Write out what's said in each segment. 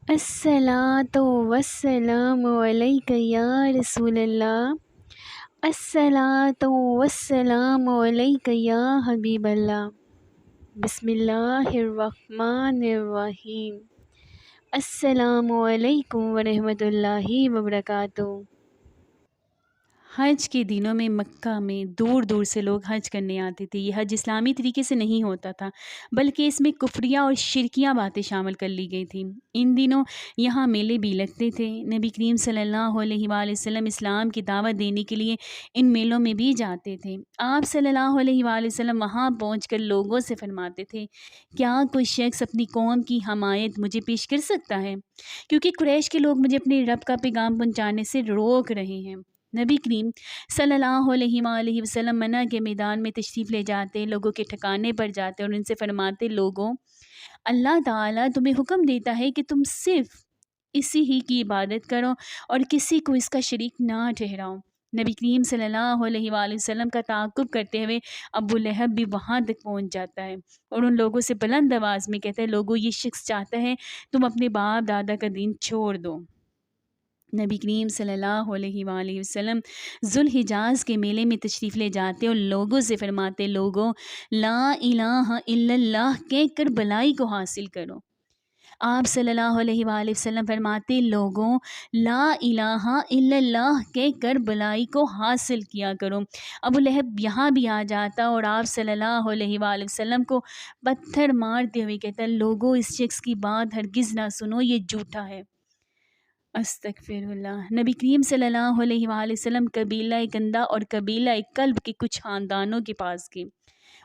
الصلاۃ والسلام علیک یا رسول اللہ، الصلاۃ والسلام علیک یا حبیب اللہ۔ بسم اللہ الرحمن الرحیم۔ السلام علیکم ورحمۃ اللہ وبرکاتہ۔ حج کے دنوں میں مکہ میں دور دور سے لوگ حج کرنے آتے تھے۔ یہ حج اسلامی طریقے سے نہیں ہوتا تھا، بلکہ اس میں کفریہ اور شرکیہ باتیں شامل کر لی گئی تھیں۔ ان دنوں یہاں میلے بھی لگتے تھے۔ نبی کریم صلی اللہ علیہ وآلہ وسلم اسلام کی دعوت دینے کے لیے ان میلوں میں بھی جاتے تھے۔ آپ صلی اللہ علیہ وآلہ وسلم وہاں پہنچ کر لوگوں سے فرماتے تھے، کیا کوئی شخص اپنی قوم کی حمایت مجھے پیش کر سکتا ہے؟ کیونکہ قریش کے لوگ مجھے اپنے رب کا پیغام پہنچانے سے روک رہے ہیں۔ نبی کریم صلی اللہ علیہ وآلہ وسلم منع کے میدان میں تشریف لے جاتے، لوگوں کے ٹھکانے پر جاتے اور ان سے فرماتے، لوگوں، اللہ تعالیٰ تمہیں حکم دیتا ہے کہ تم صرف اسی ہی کی عبادت کرو اور کسی کو اس کا شریک نہ ٹھہراؤ۔ نبی کریم صلی اللہ علیہ وآلہ وسلم کا تعاقب کرتے ہوئے ابو لہب بھی وہاں تک پہنچ جاتا ہے اور ان لوگوں سے بلند آواز میں کہتا ہے، لوگوں، یہ شخص چاہتا ہے تم اپنے باپ دادا کا دین چھوڑ دو۔ نبی کریم صلی اللہ علیہ وآلہ وسلم ذوالحجاز کے میلے میں تشریف لے جاتے اور لوگوں سے فرماتے، لوگوں، لا الہ الا اللہ کہہ کر بلائی کو حاصل کرو۔ آپ صلی اللہ علیہ وآلہ وسلم فرماتے، لوگوں، لا الہ الا اللہ کہہ کر بلائی کو حاصل کیا کرو۔ ابو لہب یہاں بھی آ جاتا اور آپ صلی اللہ علیہ وآلہ وسلم کو پتھر مارتے ہوئے کہتا، لوگوں، اس شخص کی بات ہرگز نہ سنو، یہ جھوٹا ہے۔ استغفر اللہ۔ نبی کریم صلی اللہ علیہ وآلہ وسلم قبیلہ کندہ اور قبیلہ کلب کے کچھ خاندانوں کے پاس گئے۔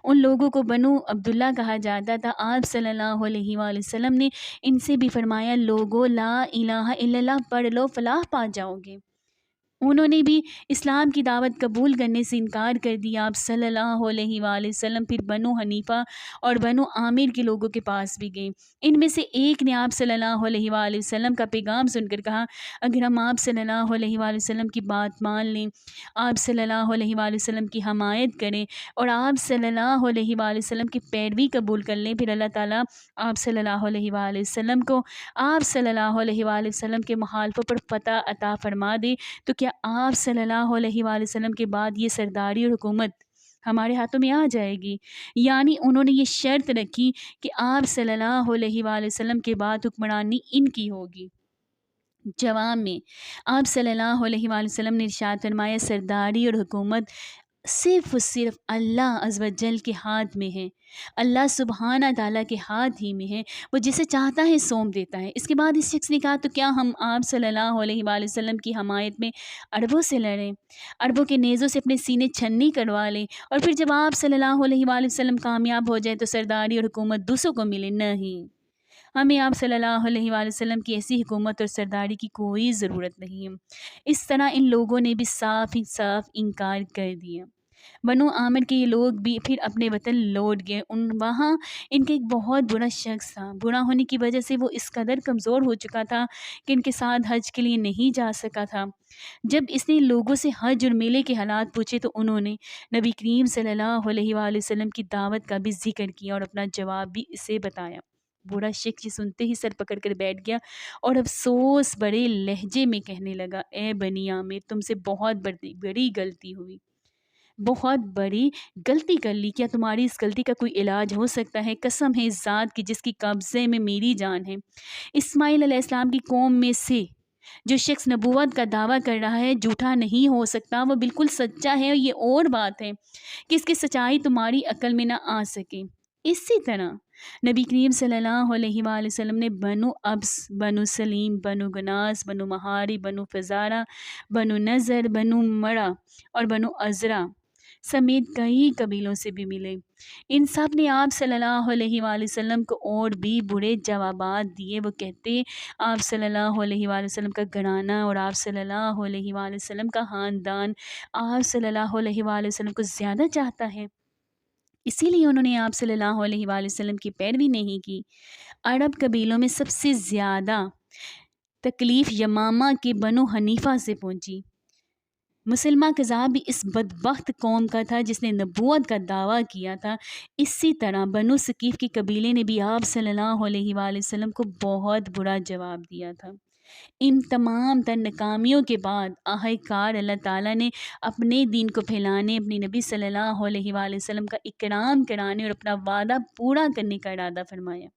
ان لوگوں کو بنو عبداللہ کہا جاتا تھا۔ آپ صلی اللہ علیہ وآلہ وسلم نے ان سے بھی فرمایا، لوگوں، لا الہ الا اللہ پڑھ لو، فلاح پا جاؤ گے۔ انہوں نے بھی اسلام کی دعوت قبول کرنے سے انکار کر دیا۔ آپ صلی اللہ علیہ وآلہ وسلم پھر بنو حنیفہ اور بنو عامر کے لوگوں کے پاس بھی گئے۔ ان میں سے ایک نے آپ صلی اللہ علیہ وآلہ وسلم کا پیغام سن کر کہا، اگر ہم آپ صلی اللہ علیہ وآلہ وسلم کی بات مان لیں، آپ صلی اللہ علیہ وآلہ وسلم کی حمایت کریں اور آپ صلی اللہ علیہ وآلہ وسلم کی پیروی قبول کر لیں، پھر اللہ تعالیٰ آپ صلی اللہ علیہ وآلہ وسلم کو آپ صلی اللہ علیہ وآلہ وسلم کے مخالفوں پر فتح عطا فرما دے، تو کیا آپ صلی اللہ علیہ وآلہ وسلم کے بعد یہ سرداری اور حکومت ہمارے ہاتھوں میں آ جائے گی؟ یعنی انہوں نے یہ شرط رکھی کہ آپ صلی اللہ علیہ وآلہ وسلم کے بعد حکمرانی ان کی ہوگی۔ جواب میں آپ صلی اللہ علیہ وآلہ وسلم نے ارشاد فرمایا، سرداری اور حکومت صرف و صرف اللہ عز و جل کے ہاتھ میں ہے، اللہ سبحانہ تعالیٰ کے ہاتھ ہی میں ہے، وہ جسے چاہتا ہے سونپ دیتا ہے۔ اس کے بعد اس شخص نے کہا، تو کیا ہم آپ صلی اللہ علیہ وآلہ وسلم کی حمایت میں عربوں سے لڑیں، عربوں کے نیزوں سے اپنے سینے چھنی کروا لیں اور پھر جب آپ صلی اللہ علیہ وآلہ وسلم کامیاب ہو جائے تو سرداری اور حکومت دوسروں کو ملے؟ نہیں، ہمیں آپ صلی اللہ علیہ وآلہ وسلم کی ایسی حکومت اور سرداری کی کوئی ضرورت نہیں ہے۔ اس طرح ان لوگوں نے بھی صاف ہی صاف انکار کر دیا۔ بنو عامر کے یہ لوگ بھی پھر اپنے وطن لوٹ گئے۔ وہاں ان کا ایک بہت برا شخص تھا۔ برا ہونے کی وجہ سے وہ اس قدر کمزور ہو چکا تھا کہ ان کے ساتھ حج کے لیے نہیں جا سکا تھا۔ جب اس نے لوگوں سے حج اور میلے کے حالات پوچھے تو انہوں نے نبی کریم صلی اللہ علیہ وآلہ وسلم کی دعوت کا بھی ذکر کیا اور اپنا جواب بھی اسے بتایا۔ برا شخص یہ سنتے ہی سر پکڑ کر بیٹھ گیا اور افسوس بڑے لہجے میں کہنے لگا، اے بنی عامر، تم سے بہت بڑی غلطی ہوئی، بہت بڑی غلطی کر لی۔ کیا تمہاری اس غلطی کا کوئی علاج ہو سکتا ہے؟ قسم ہے اس ذات کی جس کی قبضے میں میری جان ہے، اسماعیل علیہ السلام کی قوم میں سے جو شخص نبوت کا دعویٰ کر رہا ہے جھوٹا نہیں ہو سکتا، وہ بالکل سچا ہے۔ اور یہ اور بات ہے کہ اس کی سچائی تمہاری عقل میں نہ آ سکے۔ اسی طرح نبی کریم صلی اللہ علیہ وآلہ وسلم نے بنو ابس، بنو سلیم، بنو گناس، بنو مہاری، بنو فزارہ، بنو نظر، بنو مرہ اور بنو عذرا سمیت کئی قبیلوں سے بھی ملے۔ ان سب نے آپ صلی اللہ علیہ وآلہ وسلم کو اور بھی برے جوابات دیے۔ وہ کہتے، آپ صلی اللہ علیہ وآلہ وسلم کا گھرانہ اور آپ صلی اللہ علیہ وآلہ وسلم کا خاندان آپ صلی اللہ علیہ وآلہ وسلم کو زیادہ چاہتا ہے، اسی لیے انہوں نے آپ صلی اللہ علیہ وآلہ وسلم کی پیروی نہیں کی۔ عرب قبیلوں میں سب سے زیادہ تکلیف یمامہ کے بنو حنیفہ سے پہنچی۔ مسلمہ کذاب بھی اس بدبخت قوم کا تھا جس نے نبوت کا دعویٰ کیا تھا۔ اسی طرح بنو ثقیف کے قبیلے نے بھی آپ صلی اللہ علیہ وآلہ وسلم کو بہت برا جواب دیا تھا۔ ان تمام تر ناکامیوں کے بعد آخر کار اللہ تعالیٰ نے اپنے دین کو پھیلانے، اپنے نبی صلی اللہ علیہ وآلہ وسلم کا اکرام کرانے اور اپنا وعدہ پورا کرنے کا ارادہ فرمایا۔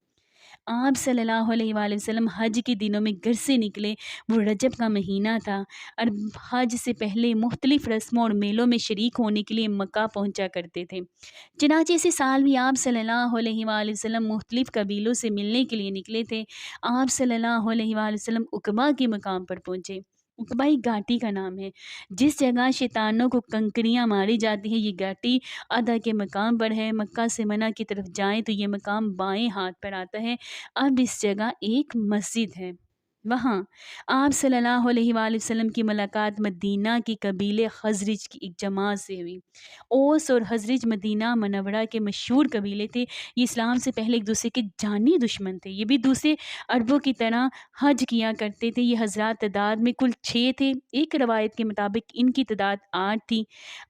آپ صلی اللہ علیہ وآلہ وسلم حج کے دنوں میں گھر سے نکلے۔ وہ رجب کا مہینہ تھا اور حج سے پہلے مختلف رسموں اور میلوں میں شریک ہونے کے لیے مکہ پہنچا کرتے تھے۔ چنانچہ اسی سال بھی آپ صلی اللہ علیہ وآلہ وسلم مختلف قبیلوں سے ملنے کے لیے نکلے تھے۔ آپ صلی اللہ علیہ وآلہ وسلم عقبہ کے مقام پر پہنچے۔ عقبہ ایک گھاٹی کا نام ہے جس جگہ شیطانوں کو کنکریاں ماری جاتی ہیں۔ یہ گھاٹی ادا کے مقام پر ہے۔ مکہ سے منع کی طرف جائیں تو یہ مقام بائیں ہاتھ پر آتا ہے۔ اب اس جگہ ایک مسجد ہے۔ وہاں آپ صلی اللہ علیہ وآلہ وسلم کی ملاقات مدینہ کی قبیلے خزرج کی ایک جماعت سے ہوئی۔ اوس اور خزرج مدینہ منورہ کے مشہور قبیلے تھے۔ یہ اسلام سے پہلے ایک دوسرے کے جانی دشمن تھے۔ یہ بھی دوسرے عربوں کی طرح حج کیا کرتے تھے۔ یہ حضرات تعداد میں کل 6 تھے۔ ایک روایت کے مطابق ان کی تعداد 8 تھی۔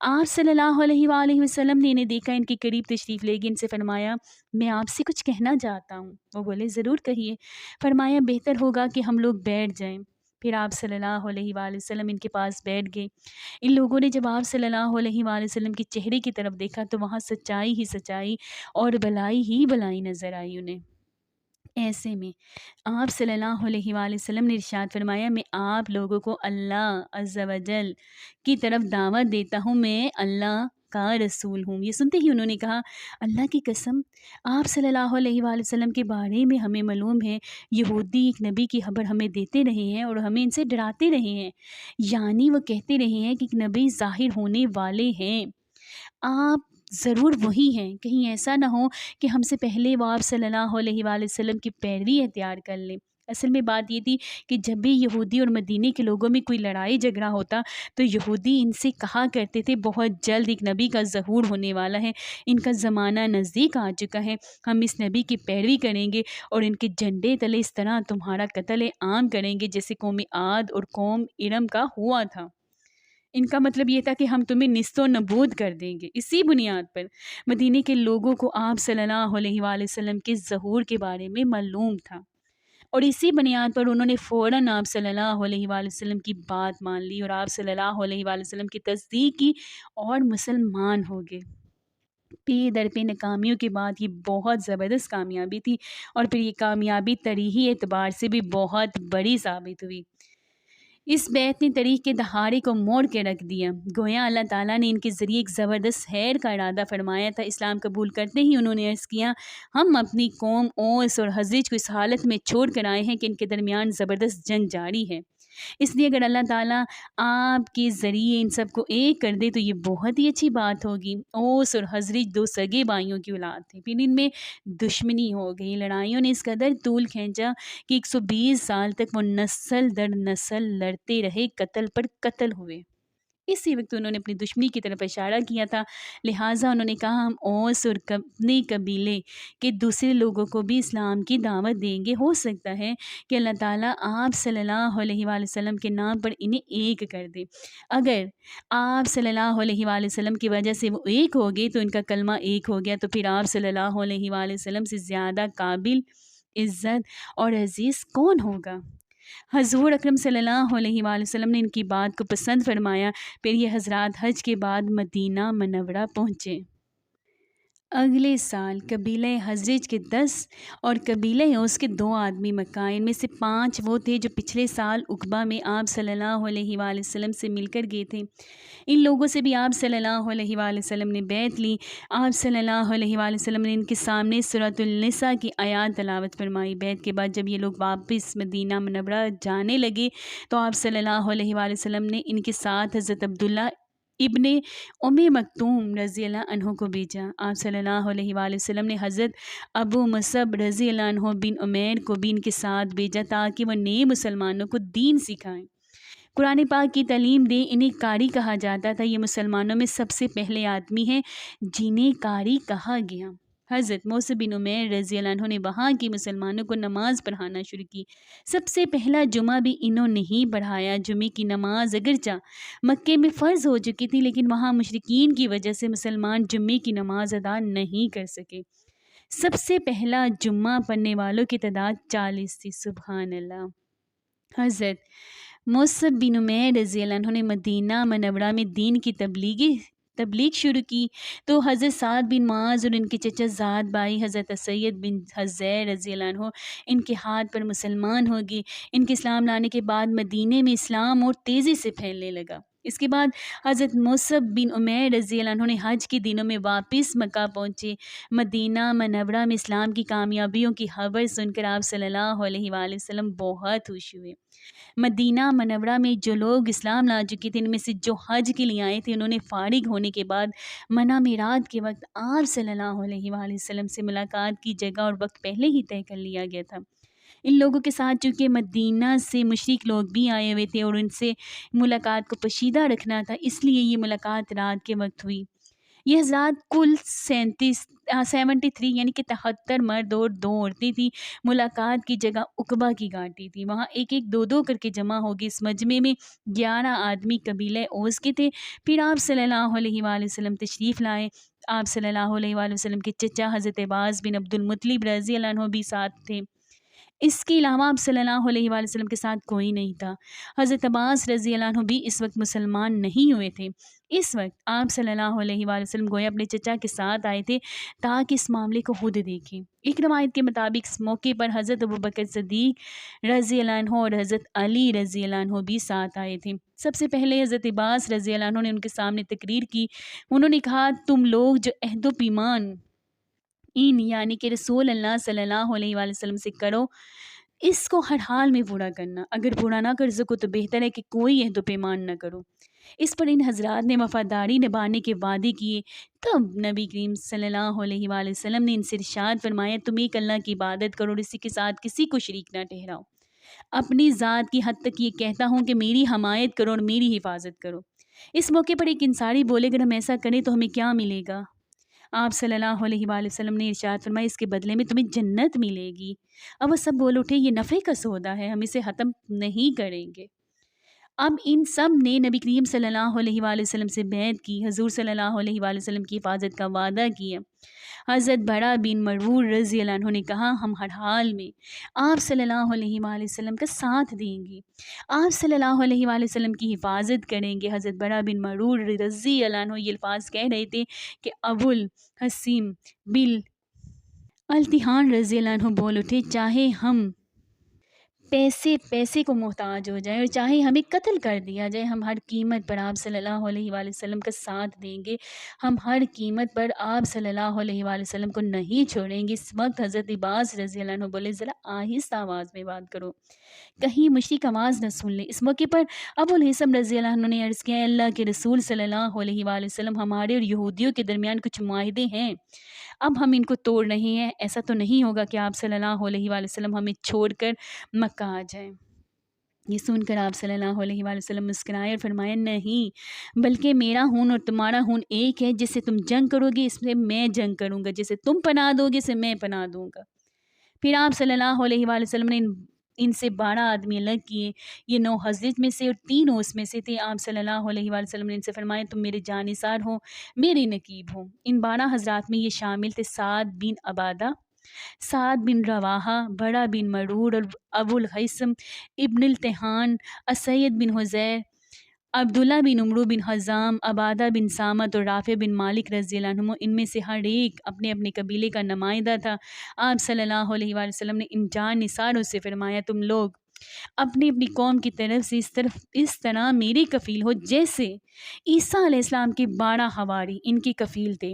آپ صلی اللہ علیہ وآلہ وسلم نے انہیں دیکھا، ان کے قریب تشریف لے گئے، ان سے فرمایا میں آپ سے کچھ کہنا چاہتا ہوں۔ وہ بولے ضرور کہیے۔ فرمایا بہتر ہوگا کہ ہم لوگ بیٹھ جائیں۔ پھر آپ صلی اللہ علیہ وآلہ وسلم ان کے پاس بیٹھ گئے۔ ان لوگوں نے جب آپ صلی اللہ علیہ وآلہ وسلم کے چہرے کی طرف دیکھا تو وہاں سچائی ہی سچائی اور بلائی ہی بلائی نظر آئی انہیں۔ ایسے میں آپ صلی اللہ علیہ وآلہ وسلم نے ارشاد فرمایا میں آپ لوگوں کو اللہ عز و جل کی طرف دعوت دیتا ہوں، میں اللہ کا رسول ہوں۔ یہ سنتے ہی انہوں نے کہا اللہ کی قسم، آپ صلی اللہ علیہ وآلہ وسلم کے بارے میں ہمیں معلوم ہے یہودی ایک نبی کی خبر ہمیں دیتے رہے ہیں اور ہمیں ان سے ڈراتے رہے ہیں، یعنی وہ کہتے رہے ہیں کہ ایک نبی ظاہر ہونے والے ہیں، آپ ضرور وہی ہیں۔ کہیں ایسا نہ ہو کہ ہم سے پہلے وہ آپ صلی اللہ علیہ وآلہ وسلم کی پیروی اختیار کر لیں۔ اصل میں بات یہ تھی کہ جب بھی یہودی اور مدینے کے لوگوں میں کوئی لڑائی جھگڑا ہوتا تو یہودی ان سے کہا کرتے تھے بہت جلد ایک نبی کا ظہور ہونے والا ہے، ان کا زمانہ نزدیک آ چکا ہے، ہم اس نبی کی پیروی کریں گے اور ان کے جھنڈے تلے اس طرح تمہارا قتل عام کریں گے جیسے قوم عاد اور قوم ارم کا ہوا تھا۔ ان کا مطلب یہ تھا کہ ہم تمہیں نیست و نابود کر دیں گے۔ اسی بنیاد پر مدینے کے لوگوں کو آپ صلی اللہ علیہ وآلہ وسلم کے ظہور کے بارے میں معلوم تھا، اور اسی بنیاد پر انہوں نے فوراً آپ صلی اللہ علیہ وآلہ وسلم کی بات مان لی اور آپ صلی اللہ علیہ وآلہ وسلم کی تصدیق کی اور مسلمان ہو گئے۔ پی در پہ ناکامیوں کے بعد یہ بہت زبردست کامیابی تھی، اور پھر یہ کامیابی تاریخی اعتبار سے بھی بہت بڑی ثابت ہوئی۔ اس بیعت نے تاریخ کے دہاڑے کو موڑ کے رکھ دیا۔ گویا اللہ تعالیٰ نے ان کے ذریعے ایک زبردست خیر کا ارادہ فرمایا تھا۔ اسلام قبول کرتے ہی انہوں نے عرض کیا ہم اپنی قوم اوس اور خزرج کو اس حالت میں چھوڑ کر آئے ہیں کہ ان کے درمیان زبردست جنگ جاری ہے، اس لیے اگر اللہ تعالیٰ آپ کے ذریعے ان سب کو ایک کر دے تو یہ بہت ہی اچھی بات ہوگی۔ اوس اور خزرج 2 سگے بھائیوں کی اولاد تھے، پھر ان میں دشمنی ہو گئی۔ لڑائیوں نے اس قدر طول کھینچا کہ 120 سال تک وہ نسل در نسل لڑتے رہے، قتل پر قتل ہوئے۔ اسی وقت انہوں نے اپنی دشمنی کی طرف اشارہ کیا تھا، لہٰذا انہوں نے کہا ہم اوس اور اپنے قبیلے کے دوسرے لوگوں کو بھی اسلام کی دعوت دیں گے، ہو سکتا ہے کہ اللہ تعالیٰ آپ صلی اللہ علیہ وآلہ وسلم کے نام پر انہیں ایک کر دے۔ اگر آپ صلی اللہ علیہ وآلہ وسلم کی وجہ سے وہ ایک ہو گئے تو ان کا کلمہ ایک ہو گیا، تو پھر آپ صلی اللہ علیہ وآلہ وسلم سے زیادہ قابل عزت اور عزیز کون ہوگا؟ حضور اکرم صلی اللہ علیہ وآلہ وسلم نے ان کی بات کو پسند فرمایا۔ پھر یہ حضرات حج کے بعد مدینہ منورہ پہنچے۔ اگلے سال قبیلہ خزرج کے 10 اور قبیلہ اوس کے 2 آدمی مکہ آئے۔ ان میں سے 5 وہ تھے جو پچھلے سال عقبہ میں آپ صلی اللہ علیہ وآلہ وسلم سے مل کر گئے تھے۔ ان لوگوں سے بھی آپ صلی اللہ علیہ وآلہ وسلم نے بیعت لی۔ آپ صلی اللہ علیہ وآلہ وسلم نے ان کے سامنے سورۃ النساء کی آیات تلاوت فرمائی۔ بیعت کے بعد جب یہ لوگ واپس مدینہ منورہ جانے لگے تو آپ صلی اللہ علیہ وآلہ وسلم نے ان کے ساتھ حضرت عبداللہ ابن مکتوم رضی اللہ عنہ کو بھیجا۔ آپ صلی اللہ علیہ وآلہ وسلم نے حضرت ابو مصعب رضی اللہ عنہ بن عمیر کو بھی ان کے ساتھ بھیجا تاکہ وہ نئے مسلمانوں کو دین سکھائیں، قرآن پاک کی تعلیم دیں۔ انہیں قاری کہا جاتا تھا۔ یہ مسلمانوں میں سب سے پہلے آدمی ہیں جنہیں قاری کہا گیا۔ حضرت موسی بن عمیر رضی اللہ عنہ نے وہاں کی مسلمانوں کو نماز پڑھانا شروع کی۔ سب سے پہلا جمعہ بھی انہوں نے ہی پڑھایا۔ جمعے کی نماز اگرچہ مکے میں فرض ہو چکی تھی، لیکن وہاں مشرکین کی وجہ سے مسلمان جمعے کی نماز ادا نہیں کر سکے۔ سب سے پہلا جمعہ پڑھنے والوں کی تعداد 40 تھی۔ سبحان اللہ۔ حضرت مصعب بن عمیر رضی اللہ عنہ نے مدینہ منورہ میں دین کی تبلیغ شروع کی تو حضرت سعد بن معاذ اور ان کے چچا زاد بھائی حضرت سید بن حضیر رضی اللہ عنہ ان کے ہاتھ پر مسلمان ہو گئے۔ ان کے اسلام لانے کے بعد مدینے میں اسلام اور تیزی سے پھیلنے لگا۔ اس کے بعد حضرت مصعب بن عمیر رضی اللہ عنہ نے حج کے دنوں میں واپس مکہ پہنچے۔ مدینہ منورہ میں اسلام کی کامیابیوں کی خبر سن کر آپ صلی اللہ علیہ وآلہ وسلم بہت خوش ہوئے۔ مدینہ منورہ میں جو لوگ اسلام لا چکے تھے، ان میں سے جو حج کے لیے آئے تھے، انہوں نے فارغ ہونے کے بعد منع میرات کے وقت آپ صلی اللہ علیہ وآلہ وسلم سے ملاقات کی جگہ اور وقت پہلے ہی طے کر لیا گیا تھا۔ ان لوگوں کے ساتھ چونکہ مدینہ سے مشرک لوگ بھی آئے ہوئے تھے اور ان سے ملاقات کو پوشیدہ رکھنا تھا، اس لیے یہ ملاقات رات کے وقت ہوئی۔ یہ حضرات کل 73 یعنی کہ 73 مرد اور 2 عورتیں تھیں۔ ملاقات کی جگہ عقبہ کی گھاٹی تھی، وہاں ایک دو دو کر کے جمع ہو گئی۔ اس مجمع میں 11 آدمی قبیلہ اوس کے تھے۔ پھر آپ صلی اللہ علیہ وآلہ وسلم تشریف لائے۔ آپ صلی اللہ علیہ وآلہ وسلم کے چچا حضرت عباس بن عبد المطلب رضی اللہ عنہ بھی ساتھ تھے۔ اس کے علاوہ آپ صلی اللہ علیہ وآلہ وسلم کے ساتھ کوئی نہیں تھا۔ حضرت عباس رضی اللہ عنہ بھی اس وقت مسلمان نہیں ہوئے تھے۔ اس وقت آپ صلی اللہ علیہ وآلہ وسلم گویا اپنے چچا کے ساتھ آئے تھے تاکہ اس معاملے کو خود دیکھیں۔ ایک روایت کے مطابق اس موقع پر حضرت ابوبکر صدیق رضی اللہ عنہ اور حضرت علی رضی اللہ عنہ بھی ساتھ آئے تھے۔ سب سے پہلے حضرت عباس رضی اللہ عنہ نے ان کے سامنے تقریر کی۔ انہوں نے کہا، تم لوگ جو عہد و پیمان یعنی کہ رسول اللہ صلی اللہ علیہ وآلہ وسلم سے کرو، اس کو ہر حال میں پورا کرنا۔ اگر پورا نہ کر سکو تو بہتر ہے کہ کوئی عہد و پیمان نہ کرو۔ اس پر ان حضرات نے وفاداری نبھانے کے وعدے کیے۔ تب نبی کریم صلی اللہ علیہ وآلہ وسلم نے ان سے ارشاد فرمایا، تم ایک اللہ کی عبادت کرو اور اسی کے ساتھ کسی کو شریک نہ ٹھہراؤ۔ اپنی ذات کی حد تک یہ کہتا ہوں کہ میری حمایت کرو اور میری حفاظت کرو۔ اس موقع پر ایک انصاری بولے، اگر ہم ایسا کریں تو ہمیں کیا ملے گا؟ آپ صلی اللہ علیہ وآلہ وسلم نے ارشاد فرمایا، اس کے بدلے میں تمہیں جنت ملے گی۔ اب وہ سب بول اٹھے، یہ نفع کا سودا ہے، ہم اسے ختم نہیں کریں گے۔ اب ان سب نے نبی کریم صلی اللہ علیہ وآلہ وسلم سے بیعت کی، حضور صلی اللہ علیہ وآلہ وسلم کی حفاظت کا وعدہ کیا۔ حضرت برا بن مرور رضی اللہ عنہ نے کہا، ہم ہر حال میں آپ صلی اللہ علیہ وآلہ وسلم کا ساتھ دیں گے، آپ صلی اللہ علیہ وآلہ وسلم کی حفاظت کریں گے۔ حضرت برا بن مرور رضی اللہ عنہ یہ الفاظ کہہ رہے تھے کہ ابو الحسیم بن التحان رضی اللہ عنہ بول اٹھے، چاہے ہم پیسے کو محتاج ہو جائیں اور چاہے ہمیں قتل کر دیا جائے، ہم ہر قیمت پر آپ صلی اللہ علیہ وآلہ وسلم کا ساتھ دیں گے، ہم ہر قیمت پر آپ صلی اللہ علیہ وآلہ وسلم کو نہیں چھوڑیں گے۔ اس وقت حضرت عباس رضی اللہ عنہ بولے، ذرا آہستہ آواز میں بات کرو، کہیں مشرک آواز نہ سن لے۔ اس موقع پر ابو الحسن رضی اللہ عنہ نے عرض کیا، اللہ کے رسول صلی اللہ علیہ وآلہ وسلم، ہمارے اور یہودیوں کے درمیان کچھ معاہدے ہیں، اب ہم ان کو توڑ رہے ہیں۔ ایسا تو نہیں ہوگا کہ آپ صلی اللہ علیہ وآلہ وسلم ہمیں چھوڑ کر مکہ آ جائیں؟ یہ سن کر آپ صلی اللہ علیہ وآلہ وسلم مسکرائے اور فرمایا، نہیں، بلکہ میرا خون اور تمہارا خون ایک ہے، جس سے تم جنگ کرو گے اس سے میں جنگ کروں گا، جسے تم پناہ دو گے اسے میں پناہ دوں گا۔ پھر آپ صلی اللہ علیہ وآلہ وسلم نے ان سے 12 آدمی الگ کیے، یہ 9 حضرت میں سے اور 3 اوس میں سے تھے۔ آپ صلی اللہ علیہ وآلہ وسلم نے ان سے فرمایا، تم میرے جانثار ہو، میرے نقیب ہو۔ ان 12 حضرات میں یہ شامل تھے سعد بن عبادہ، سعد بن رواحہ، برا بن مرور اور ابو الحسم ابن التحان، اسید بن حضیر، عبداللہ بن عمرو بن حزام، عبادہ بن سامت اور رافع بن مالک رضی اللہ عنہ۔ ان میں سے ہر ایک اپنے اپنے قبیلے کا نمائندہ تھا۔ آپ صلی اللہ علیہ وآلہ وسلم نے ان جان نثاروں سے فرمایا، تم لوگ اپنی اپنی قوم کی طرف سے اس طرح میرے کفیل ہو جیسے عیسیٰ علیہ السلام کے 12 حواری ان کے کفیل تھے،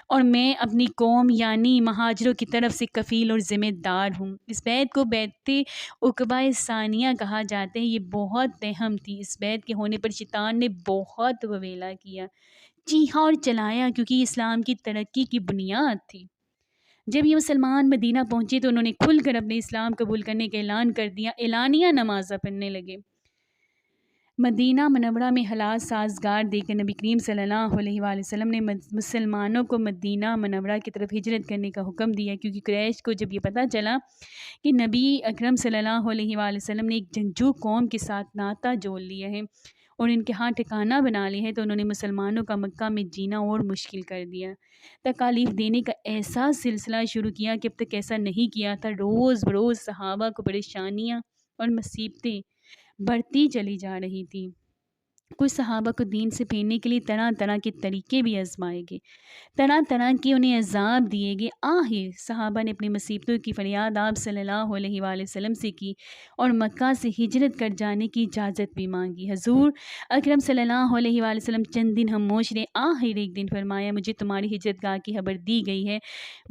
اور میں اپنی قوم یعنی مہاجروں کی طرف سے کفیل اور ذمہ دار ہوں۔ اس بیعت کو بیعت عقبہ ثانیہ کہا جاتا ہے۔ یہ بہت اہم تھی۔ اس بیعت کے ہونے پر شیطان نے بہت وویلا کیا، چیخا اور چلایا، کیونکہ یہ اسلام کی ترقی کی بنیاد تھی۔ جب یہ مسلمان مدینہ پہنچے تو انہوں نے کھل کر اپنے اسلام قبول کرنے کا اعلان کر دیا، اعلانیہ نمازیں پڑھنے لگے۔ مدینہ منورہ میں حالات سازگار دیکھ کر نبی کریم صلی اللہ علیہ وآلہ وسلم نے مسلمانوں کو مدینہ منورہ کی طرف ہجرت کرنے کا حکم دیا، کیونکہ قریش کو جب یہ پتہ چلا کہ نبی اکرم صلی اللہ علیہ وآلہ وسلم نے ایک جنگجو قوم کے ساتھ ناطہ جوڑ لیا ہے اور ان کے ہاں ٹھکانہ بنا لیا ہے، تو انہوں نے مسلمانوں کا مکہ میں جینا اور مشکل کر دیا، تکالیف دینے کا ایسا سلسلہ شروع کیا کہ اب تک ایسا نہیں کیا تھا۔ روز بروز صحابہ کو پریشانیاں اور مصیبتیں بڑھتی چلی جا رہی تھی۔ کچھ صحابہ کو دین سے پھیرنے کے لیے طرح طرح کے طریقے بھی آزمائے گئے، طرح طرح کے انہیں عذاب دیے گئے۔ آخر صحابہ نے اپنی مصیبتوں کی فریاد آپ صلی اللہ علیہ وآلہ وسلم سے کی اور مکہ سے ہجرت کر جانے کی اجازت بھی مانگی۔ حضور اکرم صلی اللہ علیہ وآلہ وسلم چند دن خاموش رہے، آخر ایک دن فرمایا، مجھے تمہاری ہجرت گاہ کی خبر دی گئی ہے،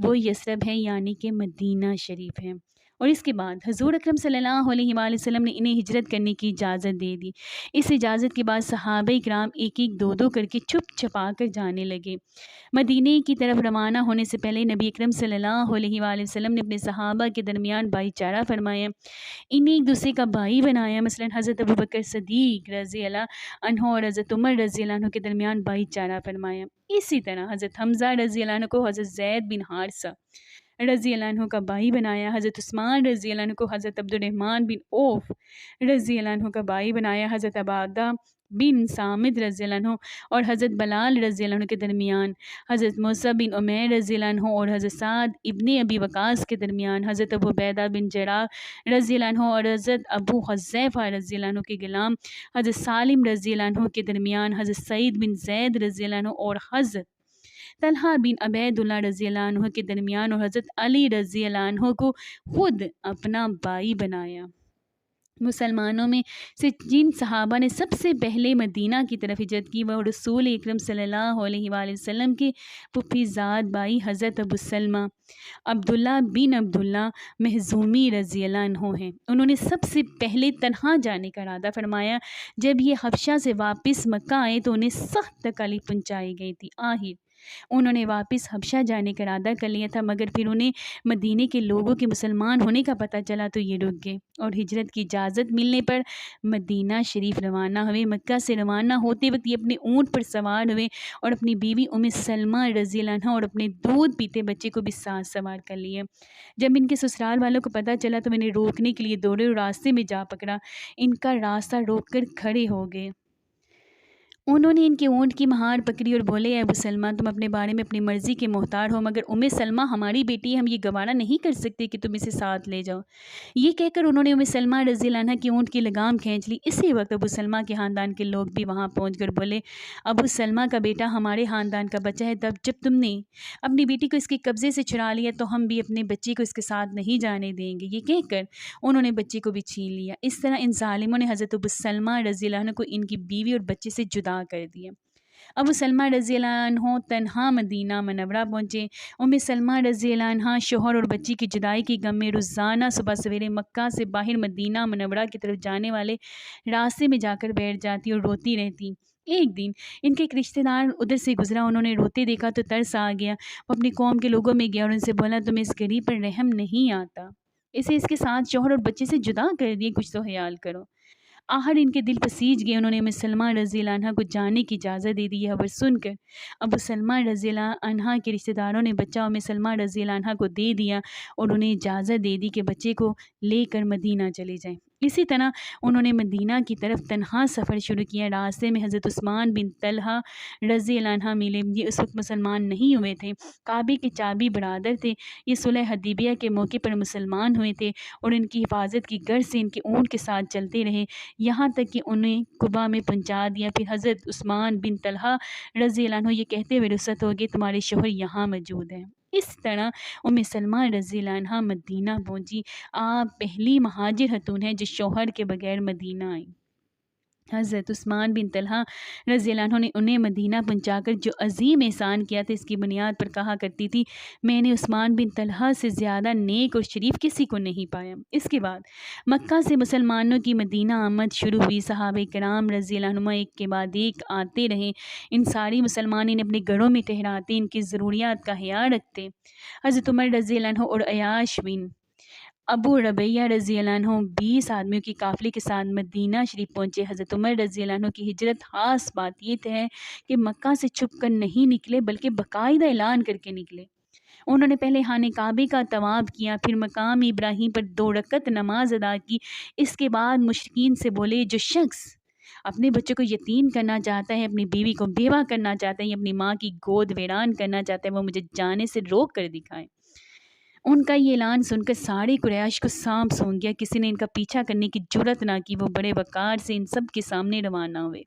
وہ یثرب ہے، یعنی کہ مدینہ شریف ہے۔ اور اس کے بعد حضور اکرم صلی اللہ علیہ وآلہ وسلم نے انہیں ہجرت کرنے کی اجازت دے دی۔ اس اجازت کے بعد صحابہ کرام ایک ایک دو دو کر کے چھپ چھپا کر جانے لگے۔ مدینے کی طرف روانہ ہونے سے پہلے نبی اکرم صلی اللہ علیہ وآلہ وسلم نے اپنے صحابہ کے درمیان بھائی چارہ فرمایا، انہیں ایک دوسرے کا بھائی بنایا۔ مثلا حضرت ابوبکر صدیق رضی اللہ عنہ اور حضرت عمر رضی اللہ عنہ کے درمیان بھائی چارہ فرمایا۔ اسی طرح حضرت حمزہ رضی اللہ عنہ کو حضرت زید بن حارثہ رضی اللہ عنہ کا بھائی بنایا۔ حضرت عثمان رضی اللہ عنہ کو حضرت عبد الرحمن بن عوف رضی اللہ عنہ کا بھائی بنایا۔ حضرت عبادہ بن صامت رضی اللہ عنہ اور حضرت بلال رضی اللہ عنہ کے درمیان، حضرت موسیٰ بن عمیر رضی اللہ عنہ اور حضرت سعد ابن ابی وقاص کے درمیان، حضرت ابو عبیدہ بن جراح رضی اللہ عنہ اور حضرت ابو حذیفہ رضی اللہ عنہ کے غلام حضرت سالم رضی اللہ عنہ کے درمیان، حضرت سعید بن زید رضی اللہ عنہ اور حضرت طلحہ بن عبید اللہ رضی اللہ عنہ کے درمیان، اور حضرت علی رضی اللہ عنہ کو خود اپنا بھائی بنایا۔ مسلمانوں میں سے جن صحابہ نے سب سے پہلے مدینہ کی طرف ہجرت کی وہ رسول اکرم صلی اللہ علیہ وآلہ وسلم کے پھوپھی زاد بھائی حضرت ابو سلمہ عبداللہ بن عبداللہ مخزومی رضی اللہ عنہ ہیں۔ انہوں نے سب سے پہلے تنہا جانے کا ارادہ فرمایا۔ جب یہ حبشہ سے واپس مکہ آئے تو انہیں سخت تکالیف پہنچائی گئی تھی۔ آخر انہوں نے واپس حبشہ جانے کا ارادہ کر لیا تھا، مگر پھر انہیں مدینے کے لوگوں کے مسلمان ہونے کا پتہ چلا تو یہ رک گئے اور ہجرت کی اجازت ملنے پر مدینہ شریف روانہ ہوئے۔ مکہ سے روانہ ہوتے وقت یہ اپنے اونٹ پر سوار ہوئے اور اپنی بیوی ام سلمہ رضی اللہ عنہا اور اپنے دودھ پیتے بچے کو بھی ساتھ سوار کر لیے۔ جب ان کے سسرال والوں کو پتہ چلا تو انہیں روکنے کے لیے دوڑے اور راستے میں جا پکڑا، ان کا راستہ روک کر کھڑے ہو گئے۔ انہوں نے ان کے اونٹ کی مہار پکڑی اور بولے، اے ابو سلمہ، تم اپنے بارے میں اپنی مرضی کے محتار ہو، مگر ام سلمہ ہماری بیٹی ہے، ہم یہ گوارا نہیں کر سکتے کہ تم اسے ساتھ لے جاؤ۔ یہ کہہ کر انہوں نے ام سلمہ رضی اللہ عنہا کی اونٹ کی لگام کھینچ لی۔ اسی وقت ابو سلمہ کے خاندان کے لوگ بھی وہاں پہنچ کر بولے، ابو سلمہ کا بیٹا ہمارے خاندان کا بچہ ہے، تب جب تم نے اپنی بیٹی کو اس کے قبضے سے چھڑا لیا تو ہم بھی اپنے بچے کو اس کے ساتھ نہیں جانے دیں گے۔ یہ کہہ کر انہوں نے بچے کو بھی چھین لیا۔ اس طرح ان ظالموں نے حضرت ابو سلمہ رضی اللہ عنہ کو ان کی بیوی اور بچے سے جدا کر دیا۔ ابو سلمہ رضی اللہ عنہ تنہا مدینہ منورہ پہنچے۔ ام سلمہ رضی اللہ عنہ شوہر اور بچی کی جدائی کی غم میں روزانہ صبح سویرے مکہ سے باہر مدینہ منورہ کی طرف جانے والے راستے میں جا کر بیٹھ جاتی اور روتی رہتی۔ ایک دن ان کے ایک رشتہ دار ادھر سے گزرا، انہوں نے روتے دیکھا تو ترس آ گیا۔ وہ اپنی قوم کے لوگوں میں گیا اور ان سے بولا، تمہیں اس غریب پر رحم نہیں آتا؟ اسے اس کے ساتھ شوہر اور بچے سے جدا کر دیے، کچھ تو خیال کرو۔ آخر ان کے دل پسیج گئے، انہوں نے ام سلمہ رضی اللہ عنہ کو جانے کی اجازت دے دی۔ یہ خبر سن کر ابو سلمہ رضی اللہ عنہ کے رشتہ داروں نے بچہ ام سلمہ رضی اللہ عنہ کو دے دیا اور انہیں اجازت دے دی کہ بچے کو لے کر مدینہ چلے جائیں۔ اسی طرح انہوں نے مدینہ کی طرف تنہا سفر شروع کیا۔ راستے میں حضرت عثمان بن طلحہ رضی اللہ عنہ ملے۔ یہ اس وقت مسلمان نہیں ہوئے تھے، کعبے کے چابی برادر تھے۔ یہ صلح حدیبیہ کے موقع پر مسلمان ہوئے تھے اور ان کی حفاظت کی غرض سے ان کے اونٹ کے ساتھ چلتے رہے، یہاں تک کہ انہیں قباء میں پہنچا دیا۔ پھر حضرت عثمان بن طلحہ رضی اللہ عنہ یہ کہتے ہوئے رخصت ہو گئے، تمہارے شوہر یہاں موجود ہیں۔ اس طرح ام سلمہ رضی اللہ عنہ مدینہ پہنچی۔ آپ پہلی مہاجر خاتون ہیں جو شوہر کے بغیر مدینہ آئیں۔ حضرت عثمان بن طلحہ رضی اللہ عنہ نے انہیں مدینہ پہنچا کر جو عظیم احسان کیا تھا، اس کی بنیاد پر کہا کرتی تھی، میں نے عثمان بن طلحہ سے زیادہ نیک اور شریف کسی کو نہیں پایا۔ اس کے بعد مکہ سے مسلمانوں کی مدینہ آمد شروع ہوئی۔ صحابہ کرام رضی اللہ عنہ ایک کے بعد ایک آتے رہے۔ ان ساری مسلمان انہیں اپنے گھروں میں ٹھہراتے، ان کی ضروریات کا خیال رکھتے۔ حضرت عمر رضی اللہ عنہ اور عیاش بن ابو ربیہ رضی اللہ عنہ 20 آدمیوں کی قافلے کے ساتھ مدینہ شریف پہنچے۔ حضرت عمر رضی اللہ عنہ کی ہجرت خاص بات یہ ہے کہ مکہ سے چھپ کر نہیں نکلے بلکہ باقاعدہ اعلان کر کے نکلے۔ انہوں نے پہلے خانہ کعبے کا طواف کیا، پھر مقام ابراہیم پر 2 رکعت نماز ادا کی۔ اس کے بعد مشرکین سے بولے، جو شخص اپنے بچوں کو یتیم کرنا چاہتا ہے، اپنی بیوی کو بیوہ کرنا چاہتا ہے یا اپنی ماں کی گود ویران کرنا چاہتا ہے، وہ مجھے جانے سے روک کر دکھائے۔ ان کا یہ اعلان سن کر سارے قریش کو سانپ سونگ گیا، کسی نے ان کا پیچھا کرنے کی جرت نہ کی۔ وہ بڑے وقار سے ان سب کے سامنے روانہ ہوئے۔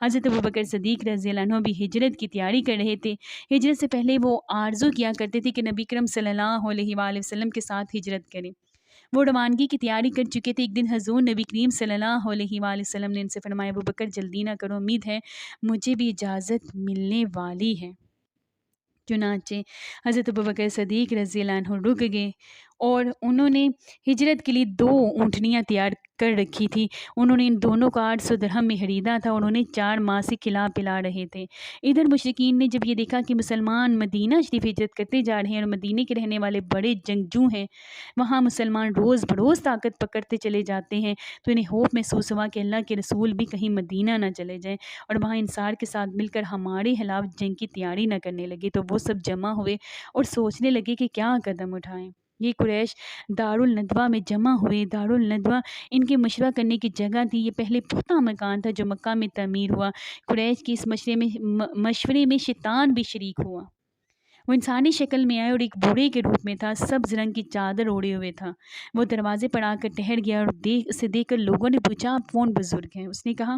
حضرت ابوبکر صدیق رضی اللہ عنہ بھی ہجرت کی تیاری کر رہے تھے۔ ہجرت سے پہلے وہ آرزو کیا کرتے تھے کہ نبی کرم صلی اللہ علیہ وآلہ وسلم کے ساتھ ہجرت کریں۔ وہ روانگی کی تیاری کر چکے تھے۔ ایک دن حضور نبی کریم صلی اللہ علیہ وآلہ وسلم نے ان سے فرمایا، ابوبکر جلدی نہ کرو، امید ہے مجھے بھی اجازت ملنے والی ہے۔ چنانچہ حضرت ابوبکر صدیق رضی اللہ عنہ رک گئے اور انہوں نے ہجرت کے لیے 2 اونٹنیاں تیار کر رکھی تھی۔ انہوں نے ان دونوں کو 800 درہم میں خریدا تھا اور انہیں 4 ماہ سے کھلا پلا رہے تھے۔ ادھر مشرکین نے جب یہ دیکھا کہ مسلمان مدینہ شریف ہجرت کرتے جا رہے ہیں اور مدینے کے رہنے والے بڑے جنگجو ہیں، وہاں مسلمان روز بروز طاقت پکڑتے چلے جاتے ہیں، تو انہیں خوف محسوس ہوا کہ اللہ کے رسول بھی کہیں مدینہ نہ چلے جائیں اور وہاں انصار کے ساتھ مل کر ہمارے خلاف جنگ کی تیاری نہ کرنے لگے۔ تو وہ سب جمع ہوئے اور سوچنے لگے کہ کیا قدم اٹھائیں۔ یہ قریش دارالندوہ میں جمع ہوئے۔ دارالندوہ ان کے مشورہ کرنے کی جگہ تھی۔ یہ پہلے پختہ مکان تھا جو مکہ میں تعمیر ہوا۔ قریش کی اس مشورے میں شیطان بھی شریک ہوا۔ وہ انسانی شکل میں آئے اور ایک بوڑھے کے روپ میں تھا، سبز رنگ کی چادر اوڑھے ہوئے تھا۔ وہ دروازے پر آ کر ٹھہر گیا اور اسے دیکھ کر لوگوں نے پوچھا، آپ کون بزرگ ہیں؟ اس نے کہا،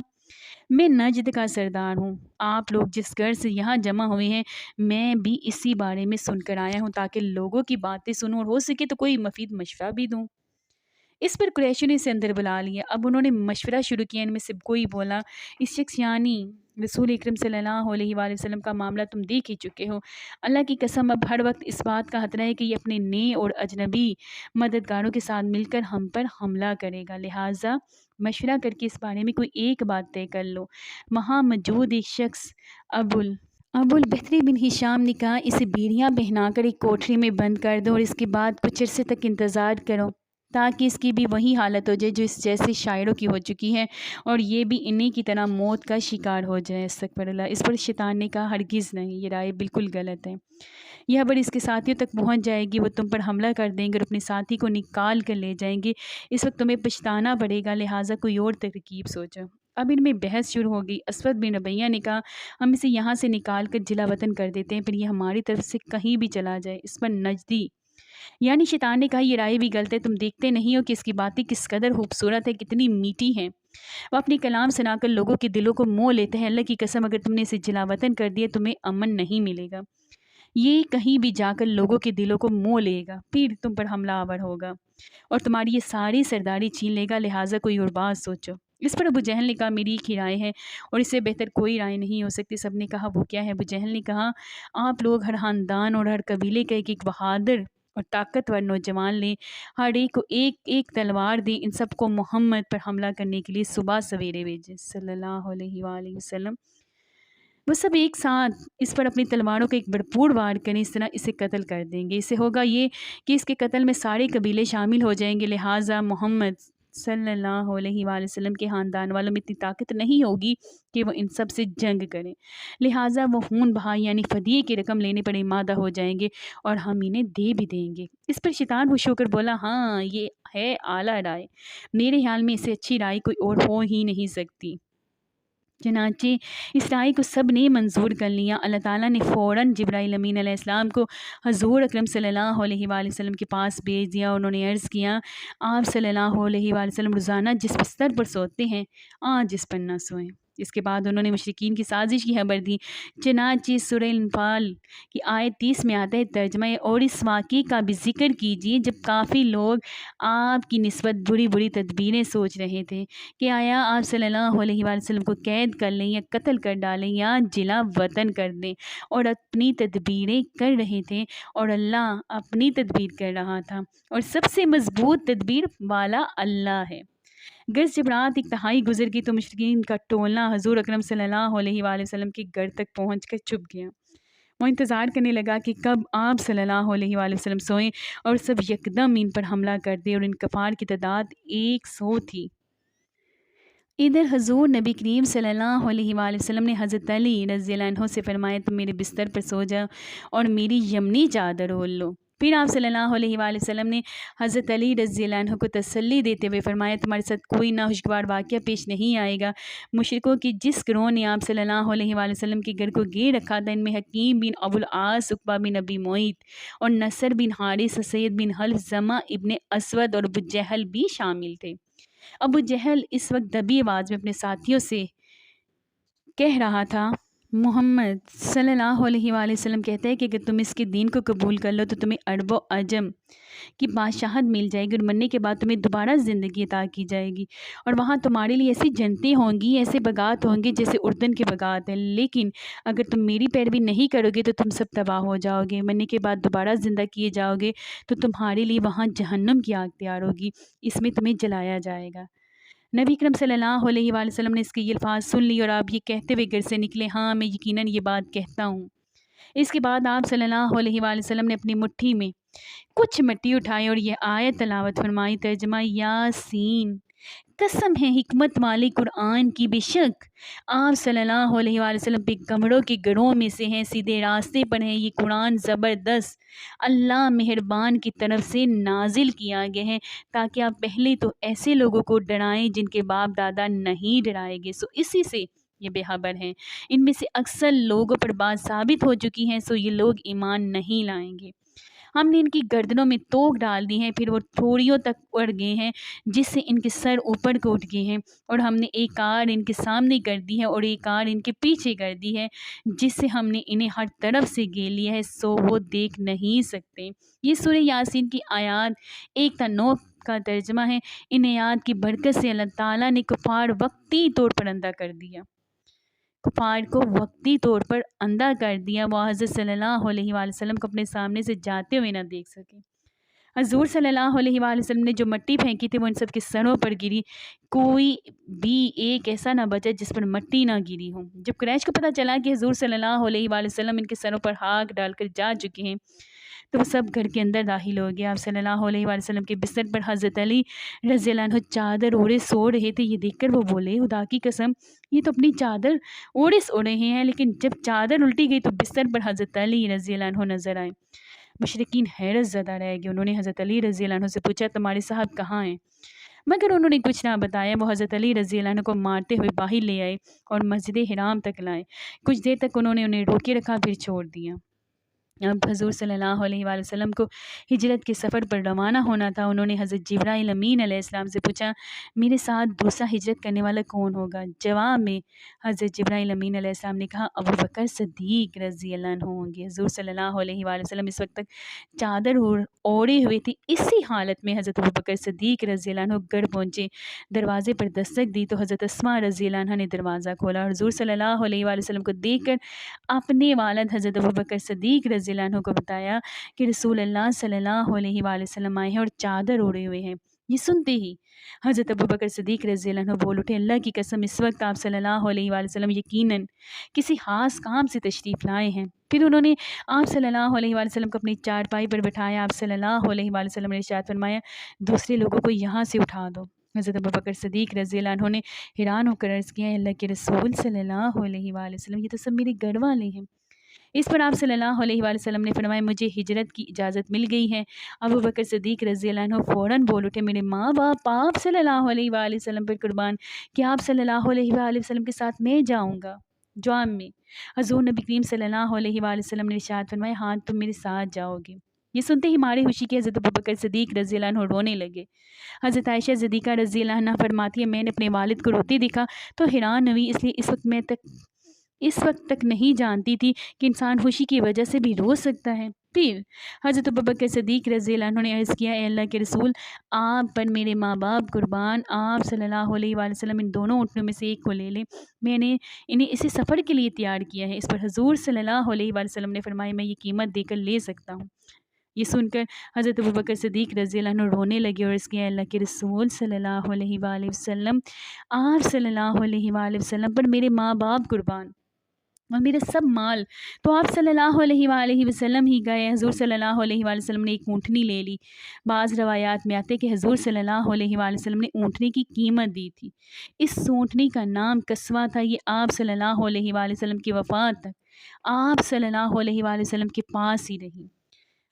میں نجد کا سردار ہوں۔ آپ لوگ جس گھر سے یہاں جمع ہوئے ہیں، میں بھی اسی بارے میں سن کر آیا ہوں تاکہ لوگوں کی باتیں سنوں اور ہو سکے تو کوئی مفید مشورہ بھی دوں۔ اس پر قریشیوں نے اسے اندر بلا لیا۔ اب انہوں نے مشورہ شروع کیا۔ ان میں سے کوئی بولا، اس شخص یعنی رسول اکرم صلی اللہ علیہ وآلہ وسلم کا معاملہ تم دیکھ ہی چکے ہو۔ اللہ کی قسم اب ہر وقت اس بات کا خطرہ ہے کہ یہ اپنے نئے اور اجنبی مددگاروں کے ساتھ مل کر ہم پر حملہ کرے گا، لہٰذا مشورہ کر کے اس بارے میں کوئی ایک بات طے کر لو۔ وہاں موجود ایک شخص ابو البختری بن ہشام نے کہا، اسے بیڑیاں پہنا کر ایک کوٹری میں بند کر دو اور اس کے بعد کچھ عرصے تک انتظار کرو تاکہ اس کی بھی وہی حالت ہو جائے جو اس جیسے شاعروں کی ہو چکی ہے اور یہ بھی انہی کی طرح موت کا شکار ہو جائے۔ استغفر اللہ۔ اس پر شیطان نے کہا، ہرگز نہیں، یہ رائے بالکل غلط ہے۔ یہ خبر اس کے ساتھیوں تک پہنچ جائے گی، وہ تم پر حملہ کر دیں گے اور اپنے ساتھی کو نکال کر لے جائیں گے۔ اس وقت تمہیں پچھتانا پڑے گا، لہٰذا کوئی اور ترکیب سوچو۔ اب ان میں بحث شروع ہو گئی۔ اسود بن ربیہ نے کہا، ہم اسے یہاں سے نکال کر جلا وطن کر دیتے ہیں، پھر یہ ہماری طرف سے کہیں بھی چلا جائے۔ اس پر نجدی یعنی شیطان نے کہا، یہ رائے بھی غلط ہے، تم دیکھتے نہیں ہو کہ اس کی باتیں کس قدر خوبصورت ہے، کتنی میٹھی ہیں۔ وہ اپنی کلام سنا کر لوگوں کے دلوں کو مو لیتے ہیں۔ اللہ کی قسم اگر تم نے اسے جلا وطن کر دیا تمہیں امن نہیں ملے گا، یہ کہیں بھی جا کر لوگوں کے دلوں کو مو لے گا، پھر تم پر حملہ آور ہوگا اور تمہاری یہ ساری سرداری چھین لے گا، لہٰذا کوئی اور بات سوچو۔ اس پر ابو جہل نے کہا، میری ایک ہی رائے ہے اور اس سے بہتر کوئی رائے نہیں ہو سکتی۔ سب نے کہا، وہ کیا ہے؟ ابو جہل نے کہا، آپ لوگ ہر خاندان اور ہر قبیلے کا ایک ایک بہادر اور طاقتور نوجوان لیں، ہر ایک کو ایک ایک تلوار دیں، ان سب کو محمد پر حملہ کرنے کے لیے صبح سویرے بھیجیں صلی اللہ علیہ وآلہ وسلم۔ وہ سب ایک ساتھ اس پر اپنی تلواروں کا ایک بھرپور وار کریں، اس طرح اسے قتل کر دیں گے۔ اس سے ہوگا یہ کہ اس کے قتل میں سارے قبیلے شامل ہو جائیں گے، لہٰذا محمد صلی اللہ علیہ وآلہ وسلم کے خاندان والوں میں اتنی طاقت نہیں ہوگی کہ وہ ان سب سے جنگ کریں، لہٰذا وہ خون بہا یعنی فدیے کی رقم لینے پر آمادہ ہو جائیں گے اور ہم انہیں دے بھی دیں گے۔ اس پر شیطان خوش ہو کر بولا، ہاں یہ ہے اعلیٰ رائے، میرے خیال میں اس سے اچھی رائے کوئی اور ہو ہی نہیں سکتی۔ چنانچہ اس رائے کو سب نے منظور کر لیا۔ اللہ تعالیٰ نے فوراً جبرائیل امین علیہ السلام کو حضور اکرم صلی اللہ علیہ وآلہ وسلم کے پاس بھیج دیا۔ انہوں نے عرض کیا، آپ صلی اللہ علیہ وآلہ وسلم روزانہ جس بستر پر سوتے ہیں آج اس پر نہ سوئیں۔ اس کے بعد انہوں نے مشرکین کی سازش کی خبر دی۔ چنانچہ سورہ انفال کی آیت 30 میں آتا ہے ترجمہ، اور اس واقعے کا بھی ذکر کیجیے جب کافی لوگ آپ کی نسبت بری بری تدبیریں سوچ رہے تھے کہ آیا آپ صلی اللہ علیہ وآلہ وسلم کو قید کر لیں یا قتل کر ڈالیں یا جلا وطن کر دیں، اور اپنی تدبیریں کر رہے تھے اور اللہ اپنی تدبیر کر رہا تھا، اور سب سے مضبوط تدبیر والا اللہ ہے۔ گرچہ جب رات ایک تہائی گزر گئی تو مشرکین کا ٹولنا حضور اکرم صلی اللہ علیہ وآلہ وسلم کے گھر تک پہنچ کر چھپ گیا۔ وہ انتظار کرنے لگا کہ کب آپ صلی اللہ علیہ وآلہ وسلم سوئیں اور سب یکدم ان پر حملہ کر دے، اور ان کفار کی تعداد 100 تھی۔ ادھر حضور نبی کریم صلی اللہ علیہ وآلہ وسلم نے حضرت علی رضی اللہ عنہ سے فرمایا تم میرے بستر پر سو جاؤ اور میری یمنی چادر اول لو۔ پھر آپ صلی اللہ علیہ وآلہ وسلم نے حضرت علی رضی اللہ عنہ کو تسلی دیتے ہوئے فرمایا تمہارے ساتھ کوئی ناخوشگوار واقعہ پیش نہیں آئے گا۔ مشرکوں کی جس گروہ نے آپ صلی اللہ علیہ وآلہ وسلم کے گھر کو گھیر رکھا تھا، ان میں حکیم بن ابو العاص، عقبہ بن ابی معیط اور نصر بن حارث، سید بن حلف، زمع ابن اسود اور ابو جہل بھی شامل تھے۔ ابو جہل اس وقت دبی آواز میں اپنے ساتھیوں سے کہہ رہا تھا، محمد صلی اللہ علیہ وآلہ وسلم کہتے ہیں کہ اگر تم اس کے دین کو قبول کر لو تو تمہیں عرب و عجم کی بادشاہت مل جائے گی، اور مرنے کے بعد تمہیں دوبارہ زندگی عطا کی جائے گی، اور وہاں تمہارے لیے ایسی جنتیں ہوں گی، ایسے بغات ہوں گے جیسے اردن کے بغات ہیں، لیکن اگر تم میری پیروی نہیں کرو گے تو تم سب تباہ ہو جاؤ گے، مرنے کے بعد دوبارہ زندہ کیے جاؤ گے تو تمہارے لیے وہاں جہنم کی آگ تیار ہوگی، اس میں تمہیں جلایا جائے گا۔ نبی اکرم صلی اللہ علیہ وآلہ وسلم نے اس کے یہ الفاظ سن لی اور آپ یہ کہتے ہوئے گھر سے نکلے، ہاں میں یقیناً یہ بات کہتا ہوں۔ اس کے بعد آپ صلی اللہ علیہ وآلہ وسلم نے اپنی مٹھی میں کچھ مٹی اٹھائی اور یہ آیت تلاوت فرمائی، ترجمہ یاسین، قسم ہے حکمت والے قرآن کی، بے شک آپ صلی اللہ علیہ وآلہ وسلم پیغمبروں کے گھروں میں سے ہیں، سیدھے راستے پر ہیں، یہ قرآن زبردست اللہ مہربان کی طرف سے نازل کیا گیا ہے تاکہ آپ پہلے تو ایسے لوگوں کو ڈرائیں جن کے باپ دادا نہیں ڈرائے گے، سو اسی سے یہ بے خبر ہیں، ان میں سے اکثر لوگوں پر بات ثابت ہو چکی ہیں، سو یہ لوگ ایمان نہیں لائیں گے۔ ہم نے ان کی گردنوں میں توق ڈال دی ہیں، پھر وہ تھوڑیوں تک اڑ گئے ہیں جس سے ان کے سر اوپر کو اٹھ گئے ہیں، اور ہم نے ایک آڑ ان کے سامنے کر دی ہے اور ایک آڑ ان کے پیچھے کر دی ہے جس سے ہم نے انہیں ہر طرف سے گھیر لیا ہے، سو وہ دیکھ نہیں سکتے۔ یہ سورہ یاسین کی آیات 1 تا 9 کا ترجمہ ہے۔ ان آیات کی برکت سے اللہ تعالیٰ نے کفار وقتی طور پر اندھا کر دیا، کفار کو وقتی طور پر اندھا کر دیا، وہ حضرت صلی اللہ علیہ وآلہ وسلم کو اپنے سامنے سے جاتے ہوئے نہ دیکھ سکے۔ حضور صلی اللہ علیہ وآلہ وسلم نے جو مٹی پھینکی تھی وہ ان سب کے سروں پر گری، کوئی بھی ایک ایسا نہ بچا جس پر مٹی نہ گری ہو۔ جب قریش کو پتہ چلا کہ حضور صلی اللہ علیہ وآلہ وسلم ان کے سروں پر ہاتھ ڈال کر جا چکے ہیں تو وہ سب گھر کے اندر داخل ہو گیا۔ آپ صلی اللہ علیہ وآلہ وسلم کے بستر پر حضرت علی رضی اللہ عنہ چادر اوڑھے سو رہے تھے، یہ دیکھ کر وہ بولے، خدا کی قسم یہ تو اپنی چادر اوڑھے سو رہے ہیں، لیکن جب چادر الٹی گئی تو بستر پر حضرت علی رضی اللہ عنہ نظر آئے۔ مشرکین حیرت زدہ رہ گئے، انہوں نے حضرت علی رضی اللہ عنہ سے پوچھا تمہارے صاحب کہاں ہیں؟ مگر انہوں نے کچھ نہ بتایا۔ وہ حضرت علی رضی اللہ عنہ کو مارتے ہوئے باہر لے آئے اور مسجد حرام تک لائے، کچھ دیر تک انہوں نے انہیں روکے رکھا، پھر چھوڑ دیا۔ اب حضور صلی اللہ علیہ وآلہ وسلم کو ہجرت کے سفر پر روانہ ہونا تھا۔ انہوں نے حضرت جبرائیل امین علیہ السلام سے پوچھا میرے ساتھ دوسرا ہجرت کرنے والا کون ہوگا؟ جواب میں حضرت جبرائیل امین علیہ السلام نے کہا ابو بکر صدیق رضی اللہ عنہ ہوں گے۔ حضور صلی اللہ علیہ وآلہ وسلم اس وقت تک چادر اوڑھے ہوئے تھے، اسی حالت میں حضرت ابو بکر صدیق رضی اللہ عنہ گھر پہنچے، دروازے پر دستک دی تو حضرت اسماء رضی اللہ عنہ نے دروازہ کھولا۔ حضور صلی اللہ علیہ وآلہ وسلم کو دیکھ کر اپنے والد حضرت ابو بکر صدیق رضی اللہ عنہ کو بتایا کہ رسول اللہ صلی اللہ علیہ وآلہ وسلم آئے ہیں اور چادر اوڑھے ہوئے ہیں۔ یہ سنتے ہی حضرت ابو بکر صدیق رضی اللہ عنہ بول اٹھے، اللہ کی قسم اس وقت آپ صلی اللہ علیہ وآلہ وسلم یقیناً کسی خاص کام سے تشریف لائے ہیں۔ پھر انہوں نے آپ صلی اللہ علیہ وآلہ وسلم کو اپنی چارپائی پر بٹھایا۔ آپ صلی اللہ علیہ وآلہ وسلم نے ارشاد فرمایا دوسرے لوگوں کو یہاں سے اٹھا دو۔ حضرت ابو بکر صدیق رضی اللہ عنہ نے حیران ہو کر عرض کیا اللہ کے رسول صلی اللہ علیہ وآلہ وسلم یہ تو سب میرے گھر والے ہیں۔ اس پر آپ صلی اللہ علیہ وآلہ وسلم نے فرمایا مجھے ہجرت کی اجازت مل گئی ہے۔ ابو بکر صدیق رضی اللہ عنہ فوراً بول اٹھے میرے ماں باپ آپ صلی اللہ علیہ وآلہ وسلم پر قربان کہ آپ صلی اللہ علیہ وآلہ وسلم کے ساتھ میں جاؤں گا۔ جواب میں حضور نبی کریم صلی اللہ علیہ وآلہ وسلم نے ارشاد فرمایا ہاں تم میرے ساتھ جاؤ گے۔ یہ سنتے ہی ہمارے خوشی کے حضرت ابو بکر صدیق رضی اللہ عنہ رونے لگے۔ حضرت عائشہ صدیقہ رضی اللہ عنہ فرماتی ہے میں نے اپنے والد کو روتے دیکھا تو حیران ہوئی، اس لیے اس وقت تک نہیں جانتی تھی کہ انسان خوشی کی وجہ سے بھی رو سکتا ہے۔ پھر حضرت ابوبکر صدیق رضی اللہ عنہ نے عرض کیا اے اللہ کے رسول آپ پر میرے ماں باپ قربان، آپ صلی اللہ علیہ وآلہ وسلم ان دونوں اونٹنوں میں سے ایک کو لے لیں، میں نے انہیں اسی سفر کے لیے تیار کیا ہے۔ اس پر حضور صلی اللہ علیہ وآلہ وسلم نے فرمایا میں یہ قیمت دے کر لے سکتا ہوں۔ یہ سن کر حضرت ابوبکر صدیق رضی اللہ عنہ رونے لگے اور اس کے اللہ کے رسول صلی اللہ علیہ وآلہ وسلم آپ صلی اللہ علیہ وآلہ وسلم پر میرے ماں باپ قربان، اور میرے سب مال۔ تو آپ صلی اللہ علیہ وآلہ وسلم ہی گئے، حضور صلی اللہ علیہ وآلہ وسلم نے ایک اونٹنی لے لی۔ بعض روایات میں آتے کہ حضور صلی اللہ علیہ وآلہ وسلم نے اونٹنی کی قیمت دی تھی۔ اس اونٹنی کا نام قصوہ تھا۔ یہ آپ صلی اللہ علیہ وآلہ وسلم کی وفات تک آپ صلی اللہ علیہ وآلہ وسلم کے پاس ہی رہی۔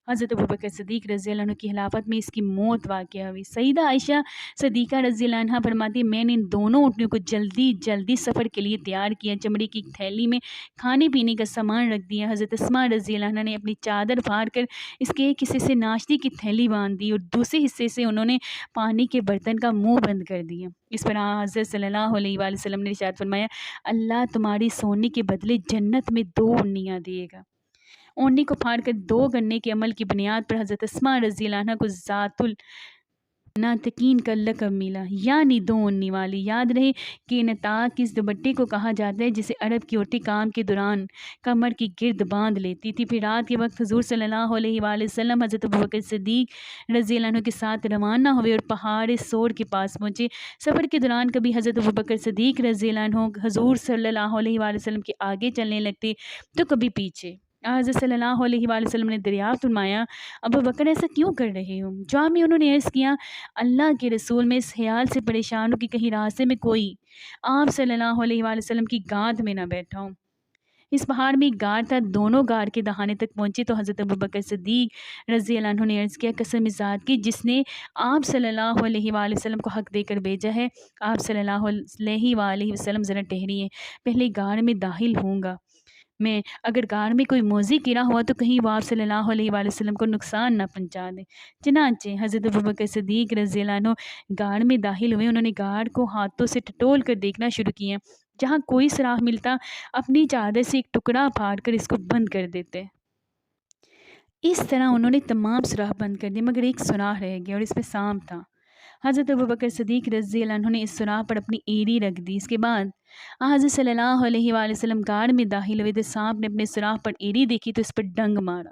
حضرت ابوبکر صدیق رضی اللہ عنہ کی خلافت میں اس کی موت واقع ہوئی۔ سیدہ عائشہ صدیقہ رضی اللہ عنہ فرماتی میں نے ان دونوں اونٹنیوں کو جلدی سفر کے لیے تیار کیا، چمڑے کی ایک تھیلی میں کھانے پینے کا سامان رکھ دیا۔ حضرت اسماء رضی اللہ عنہ نے اپنی چادر پھاڑ کر اس کے ایک حصے سے ناشتے کی تھیلی باندھ دی اور دوسرے حصے سے انہوں نے پانی کے برتن کا منہ بند کر دیا۔ اس پر حضرت صلی اللہ علیہ وآلہ وسلم نے ارشاد فرمایا، اللہ تمہاری سونے کے بدلے جنت میں 2 اونٹنیاں دے گا۔ اونٹنی کو پھاڑ کر 2 گننے کے عمل کی بنیاد پر حضرت اسماء رضی اللہ عنہ کو ذات الناطقین کا لقب ملا، یعنی 2 اونٹنی والی۔ یاد رہے کہ نطاق اس دوپٹے کو کہا جاتا ہے جسے عرب کی عورتیں کام کے دوران کمر کی گرد باندھ لیتی تھی۔ پھر رات کے وقت حضور صلی اللہ علیہ وآلہ وسلم حضرت ابوبکر صدیق رضی اللہ عنہ کے ساتھ روانہ ہوئے اور پہاڑ سور کے پاس پہنچے۔ سفر کے دوران کبھی حضرت ابوبکر صدیق رضی اللہ عنہ حضور صلی اللہ علیہ وآلہ وسلم کے آگے چلنے لگتے تو کبھی پیچھے۔ حضرت صلی اللہ علیہ وآلہ وسلم نے دریافت فرمایا، ابوبکر ایسا کیوں کر رہے ہو؟ جواب میں انہوں نے عرض کیا، اللہ کے رسول میں اس خیال سے پریشان ہوں کہ کہیں راستے میں کوئی آپ صلی اللہ علیہ وآلہ وسلم کی گاد میں نہ بیٹھا ہوں۔ اس پہاڑ میں ایک غار تھا، دونوں غار کے دہانے تک پہنچے تو حضرت ابوبکر صدیق رضی اللہ عنہ نے عرض کیا، قسم ذات کی جس نے آپ صلی اللہ علیہ وآلہ وسلم کو حق دے کر بھیجا ہے، آپ صلی اللہ علیہ وآلہ وسلم ذرا ٹھہریے، پہلے غار میں داخل ہوں گا میں، اگر غار میں کوئی موذی گرا ہوا تو کہیں وہ آپ صلی اللہ علیہ وآلہ وسلم کو نقصان نہ پہنچا دے۔ چنانچہ حضرت ابوبکر صدیق رضی اللہ عنہ غار میں داخل ہوئے۔ انہوں نے غار کو ہاتھوں سے ٹٹول کر دیکھنا شروع کیا، جہاں کوئی سوراخ ملتا اپنی چادر سے ایک ٹکڑا پھاڑ کر اس کو بند کر دیتے۔ اس طرح انہوں نے تمام سوراخ بند کر دیے، مگر ایک سوراخ رہ گیا اور اس میں سانپ تھا۔ حضرت ابوبکر صدیق رضی اللہ عنہ نے اس سوراخ پر اپنی ایڑی رکھ دی۔ اس کے بعد حضرت صلی اللہ علیہ وآلہ وسلم غار میں داخل ہوئے تو سانپ نے اپنے سوراخ پر ایڑی دیکھی تو اس پر ڈنگ مارا۔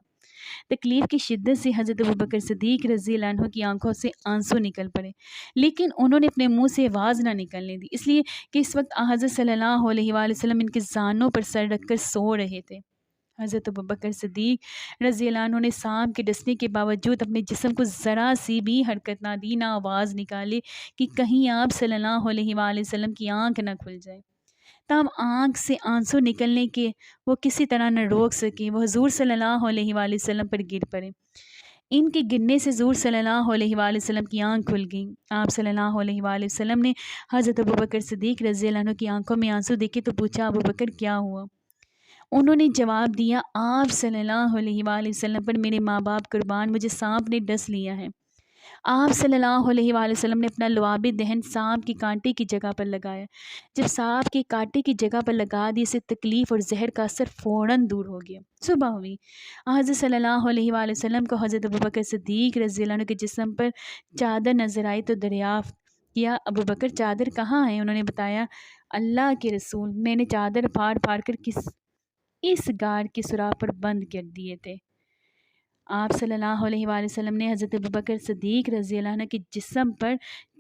تکلیف کی شدت سے حضرت ابوبکر صدیق رضی اللہ عنہ کی آنکھوں سے آنسو نکل پڑے، لیکن انہوں نے اپنے منہ سے آواز نہ نکلنے دی، اس لیے کہ اس وقت حضرت صلی اللہ علیہ وآلہ وسلم ان کے زانوں پر سر رکھ کر سو رہے تھے۔ حضرت ابوبکر صدیق رضی اللہ عنہ نے سانپ کے ڈسنے کے باوجود اپنے جسم کو ذرا سی بھی حرکت نہ دی، نہ آواز نکالے کہ کہیں آپ صلی اللہ علیہ وآلہ وسلم کی آنکھ نہ کھل جائے۔ تب آنکھ سے آنسو نکلنے کے وہ کسی طرح نہ روک سکے، وہ حضور صلی اللہ علیہ وآلہ وسلم پر گر پڑے۔ ان کے گرنے سے حضور صلی اللہ علیہ وآلہ وسلم کی آنکھ کھل گئی۔ آپ صلی اللہ علیہ وآلہ وسلم نے حضرت ابوبکر صدیق رضی اللہ عنہ کی آنکھوں میں آنسو دیکھے تو پوچھا، ابوبکر کیا ہوا؟ انہوں نے جواب دیا، آپ صلی اللہ علیہ وآلہ وسلم پر میرے ماں باپ قربان، مجھے سانپ نے ڈس لیا ہے۔ آپ صلی اللہ علیہ وآلہ وسلم نے اپنا لعاب دہن سانپ کے کانٹے کی جگہ پر لگایا۔ جب سانپ کے کانٹے کی جگہ پر لگا دی، اسے تکلیف اور زہر کا اثر فوراً دور ہو گیا۔ صبح ہوئی، حضرت صلی اللہ علیہ وآلہ وسلم کو حضرت ابوبکر صدیق رضی اللہ عنہ کے جسم پر چادر نظر آئی تو دریافت کیا، ابوبکر چادر کہاں ہے؟ انہوں نے بتایا، اللہ کے رسول، میں نے چادر پھاڑ کر اس غار کے سوراخ پر بند کر دیے تھے۔ آپ صلی اللہ علیہ وآلہ وسلم نے حضرت ابوبکر صدیق رضی اللہ عنہ کے جسم پر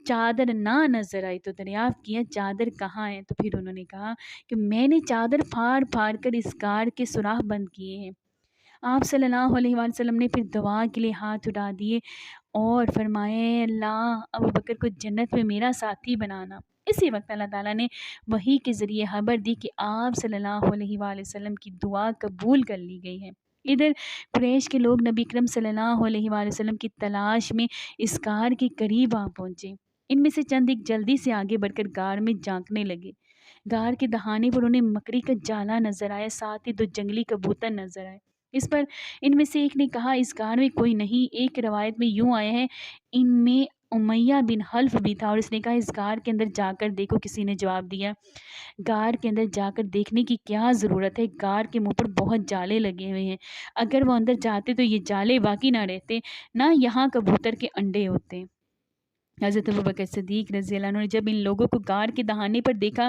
چادر نہ نظر آئی تو دریافت کیا، چادر کہاں ہے؟ تو پھر انہوں نے کہا کہ میں نے چادر پھاڑ کر اس غار کے سوراخ بند کیے ہیں۔ آپ صلی اللہ علیہ وآلہ وسلم نے پھر دعا کے لیے ہاتھ اٹھا دیے اور فرمائے، اللہ ابوبکر کو جنت میں میرا ساتھی بنانا۔ اسی وقت اللہ تعالیٰ نے وحی کے ذریعے خبر دی کہ آپ صلی اللہ علیہ وآلہ وسلم کی دعا قبول کر لی گئی ہے۔ ادھر قریش کے لوگ نبی اکرم صلی اللہ علیہ وآلہ وسلم کی تلاش میں اس غار کے قریب آ پہنچے۔ ان میں سے چند ایک جلدی سے آگے بڑھ کر غار میں جھانکنے لگے۔ غار کے دہانے پر انہیں مکڑی کا جالا نظر آیا، ساتھ ہی 2 جنگلی کبوتر نظر آئے۔ اس پر ان میں سے ایک نے کہا، اس غار میں کوئی نہیں۔ ایک روایت میں یوں آیا ہے، ان میں امیہ بن حلف بھی تھا اور اس نے کہا، اس غار کے اندر جا کر دیکھو۔ کسی نے جواب دیا، غار کے اندر جا کر دیکھنے کی کیا ضرورت ہے؟ غار کے منہ پر بہت جالے لگے ہوئے ہیں، اگر وہ اندر جاتے تو یہ جالے باقی نہ رہتے، نہ یہاں کبوتر کے انڈے ہوتے۔ حضرت ابوبکر صدیق رضی اللہ عنہ نے جب ان لوگوں کو غار کے دہانے پر دیکھا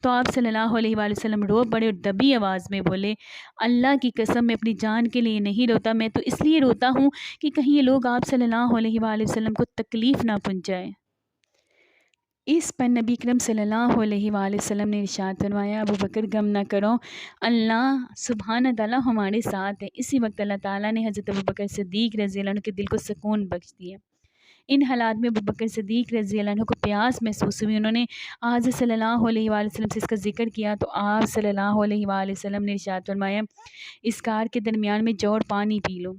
تو آپ صلی اللہ علیہ وآلہ وسلم رو پڑے اور دبی آواز میں بولے، اللہ کی قسم، میں اپنی جان کے لیے نہیں روتا، میں تو اس لیے روتا ہوں کہ کہیں یہ لوگ آپ صلی اللہ علیہ وآلہ وسلم کو تکلیف نہ پہنچائے۔ اس پر نبی کرم صلی اللہ علیہ وآلہ وسلم نے ارشاد فرمایا، ابو بکر غم نہ کرو، اللہ سبحانہ تعالیٰ ہمارے ساتھ ہے۔ اسی وقت اللہ تعالیٰ نے حضرت ابو بکر صدیق رضی اللہ عنہ کے دل کو سکون بخش دیا۔ ان حالات میں ابو بکر صدیق رضی اللہ عنہ کو پیاس محسوس ہوئی۔ انہوں نے آج صلی اللہ علیہ وآلہ وسلم سے اس کا ذکر کیا تو آپ صلی اللہ علیہ وآلہ وسلم نے ارشاد فرمایا، اس غار کے درمیان میں جاؤ اور پانی پی لو۔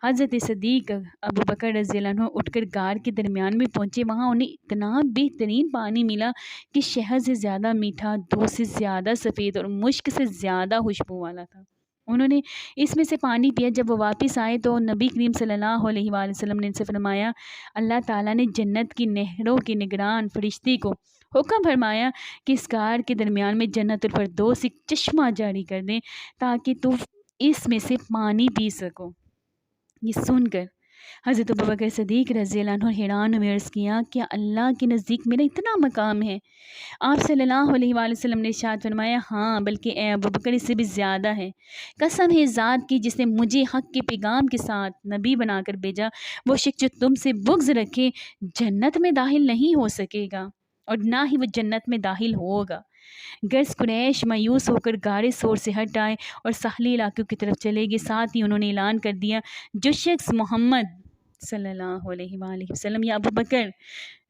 حضرت صدیق ابو بکر رضی اللہ عنہ اٹھ کر غار کے درمیان میں پہنچے۔ وہاں انہیں اتنا بہترین پانی ملا کہ شہد سے زیادہ میٹھا، دودھ سے زیادہ سفید اور مشک سے زیادہ خوشبو والا تھا۔ انہوں نے اس میں سے پانی پیا۔ جب وہ واپس آئے تو نبی کریم صلی اللہ علیہ وآلہ وسلم نے ان سے فرمایا، اللہ تعالیٰ نے جنت کی نہروں کے نگران فرشتے کو حکم فرمایا کہ اس غار کے درمیان میں جنت الفردوس ایک چشمہ جاری کر دیں تاکہ تو اس میں سے پانی پی سکو۔ یہ سن کر حضرت ابوبکر صدیق رضی اللہ عنہ حیران ہوئے، عرض کیا کہ اللہ کے نزدیک میرا اتنا مقام ہے؟ آپ صلی اللہ علیہ وآلہ وسلم نے ارشاد فرمایا، ہاں بلکہ اے ابوبکر اس سے بھی زیادہ ہے۔ قسم ہے ذات کی جس نے مجھے حق کے پیغام کے ساتھ نبی بنا کر بھیجا، وہ شخص جو تم سے بغض رکھے جنت میں داخل نہیں ہو سکے گا اور نہ ہی وہ جنت میں داخل ہوگا۔ گرس قریش مایوس ہو کر غار ثور سے ہٹ آئے اور ساحلی علاقوں کی طرف چلے گئے۔ ساتھ ہی انہوں نے اعلان کر دیا، جو شخص محمد صلی اللہ علیہ وآلہ وسلم یا ابو بکر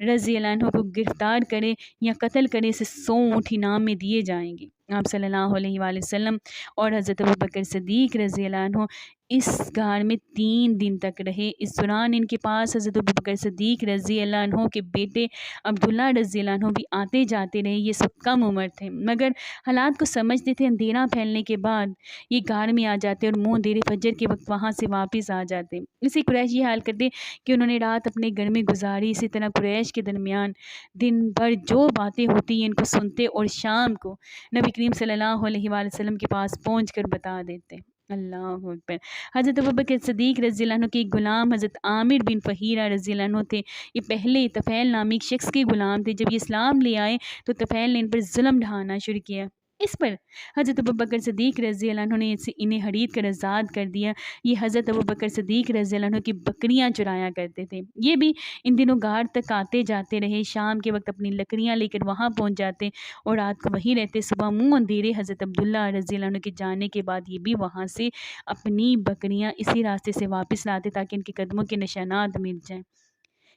رضی اللہ عنہ کو گرفتار کرے یا قتل کرے اسے 100 اونٹ انعام میں دیے جائیں گے۔ آپ صلی اللہ علیہ وآلہ وسلم اور حضرت ابو بکر صدیق رضی اللہ عنہ اس غار میں 3 دن تک رہے۔ اس دوران ان کے پاس حضرت ابو بکر صدیق رضی اللہ عنہ کے بیٹے عبداللہ رضی اللہ عنہ بھی آتے جاتے رہے۔ یہ سب کم عمر تھے مگر حالات کو سمجھتے تھے۔ اندھیرا پھیلنے کے بعد یہ غار میں آ جاتے اور منہ دیر فجر کے وقت وہاں سے واپس آ جاتے۔ اسی قریش یہ حال کرتے کہ انہوں نے رات اپنے گھر میں گزاری۔ اسی طرح قریش کے درمیان دن بھر جو باتیں ہوتی ہیں ان کو سنتے اور شام کو نبی کریم صلی اللہ علیہ وآلہ وسلم کے پاس پہنچ کر بتا دیتے۔ اللہ اکبر۔ حضرت ابوبکر صدیق رضی اللہ عنہ کے غلام حضرت عامر بن فہیرہ رضی اللہ عنہ تھے۔ یہ پہلے طفیل نامی ایک شخص کے غلام تھے۔ جب یہ اسلام لے آئے تو طفیل نے ان پر ظلم ڈھانا شروع کیا۔ اس پر حضرت ابوبکر صدیق رضی اللہ عنہ نے انہیں خرید کر آزاد کر دیا۔ یہ حضرت ابوبکر صدیق رضی اللہ عنہ کی بکریاں چرایا کرتے تھے۔ یہ بھی ان دنوں غار تک آتے جاتے رہے۔ شام کے وقت اپنی لکڑیاں لے کر وہاں پہنچ جاتے اور رات کو وہیں رہتے۔ صبح منہ اندھیرے حضرت عبداللہ رضی اللہ عنہ کے جانے کے بعد یہ بھی وہاں سے اپنی بکریاں اسی راستے سے واپس لاتے تاکہ ان کے قدموں کے نشانات مٹ جائیں۔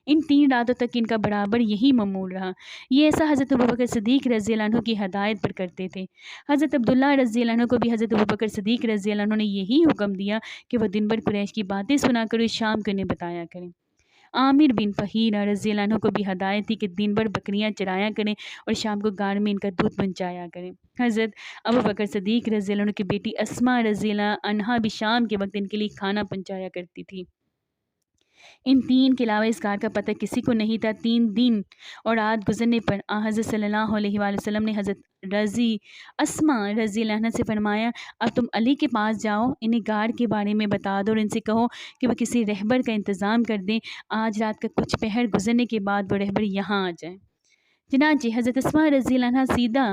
ان 3 راتوں تک ان کا برابر یہی معمول رہا۔ یہ ایسا حضرت ابوبکر صدیق رضی اللہ عنہ کی ہدایت پر کرتے تھے۔ حضرت عبداللہ رضی اللہ عنہ کو بھی حضرت ابوبکر صدیق رضی اللہ عنہ نے یہی حکم دیا کہ وہ دن بھر قریش کی باتیں سنا کریں، شام کو انہیں بتایا کریں۔ عامر بن فہیرہ رضی اللہ عنہ کو بھی ہدایت تھی کہ دن بھر بکریاں چرایا کریں اور شام کو غار میں ان کا دودھ پہنچایا کریں۔ حضرت ابوبکر صدیق رضی اللہ عنہ کی بیٹی اسماء رضی اللہ عنہا بھی شام کے وقت ان کے لیے کھانا پہنچایا کرتی تھی۔ ان 3 کے علاوہ اس غار کا پتہ کسی کو نہیں تھا۔ 3 دن اور رات گزرنے پر حضرت صلی اللہ علیہ وآلہ وسلم نے حضرت اسماء رضی اللہ عنہ سے فرمایا، اب تم علی کے پاس جاؤ، انہیں غار کے بارے میں بتا دو اور ان سے کہو کہ وہ کسی رہبر کا انتظام کر دیں۔ آج رات کا کچھ پہر گزرنے کے بعد وہ رہبر یہاں آ جائے۔ چنانچہ حضرت اسماء رضی اللہ عنہ سیدھا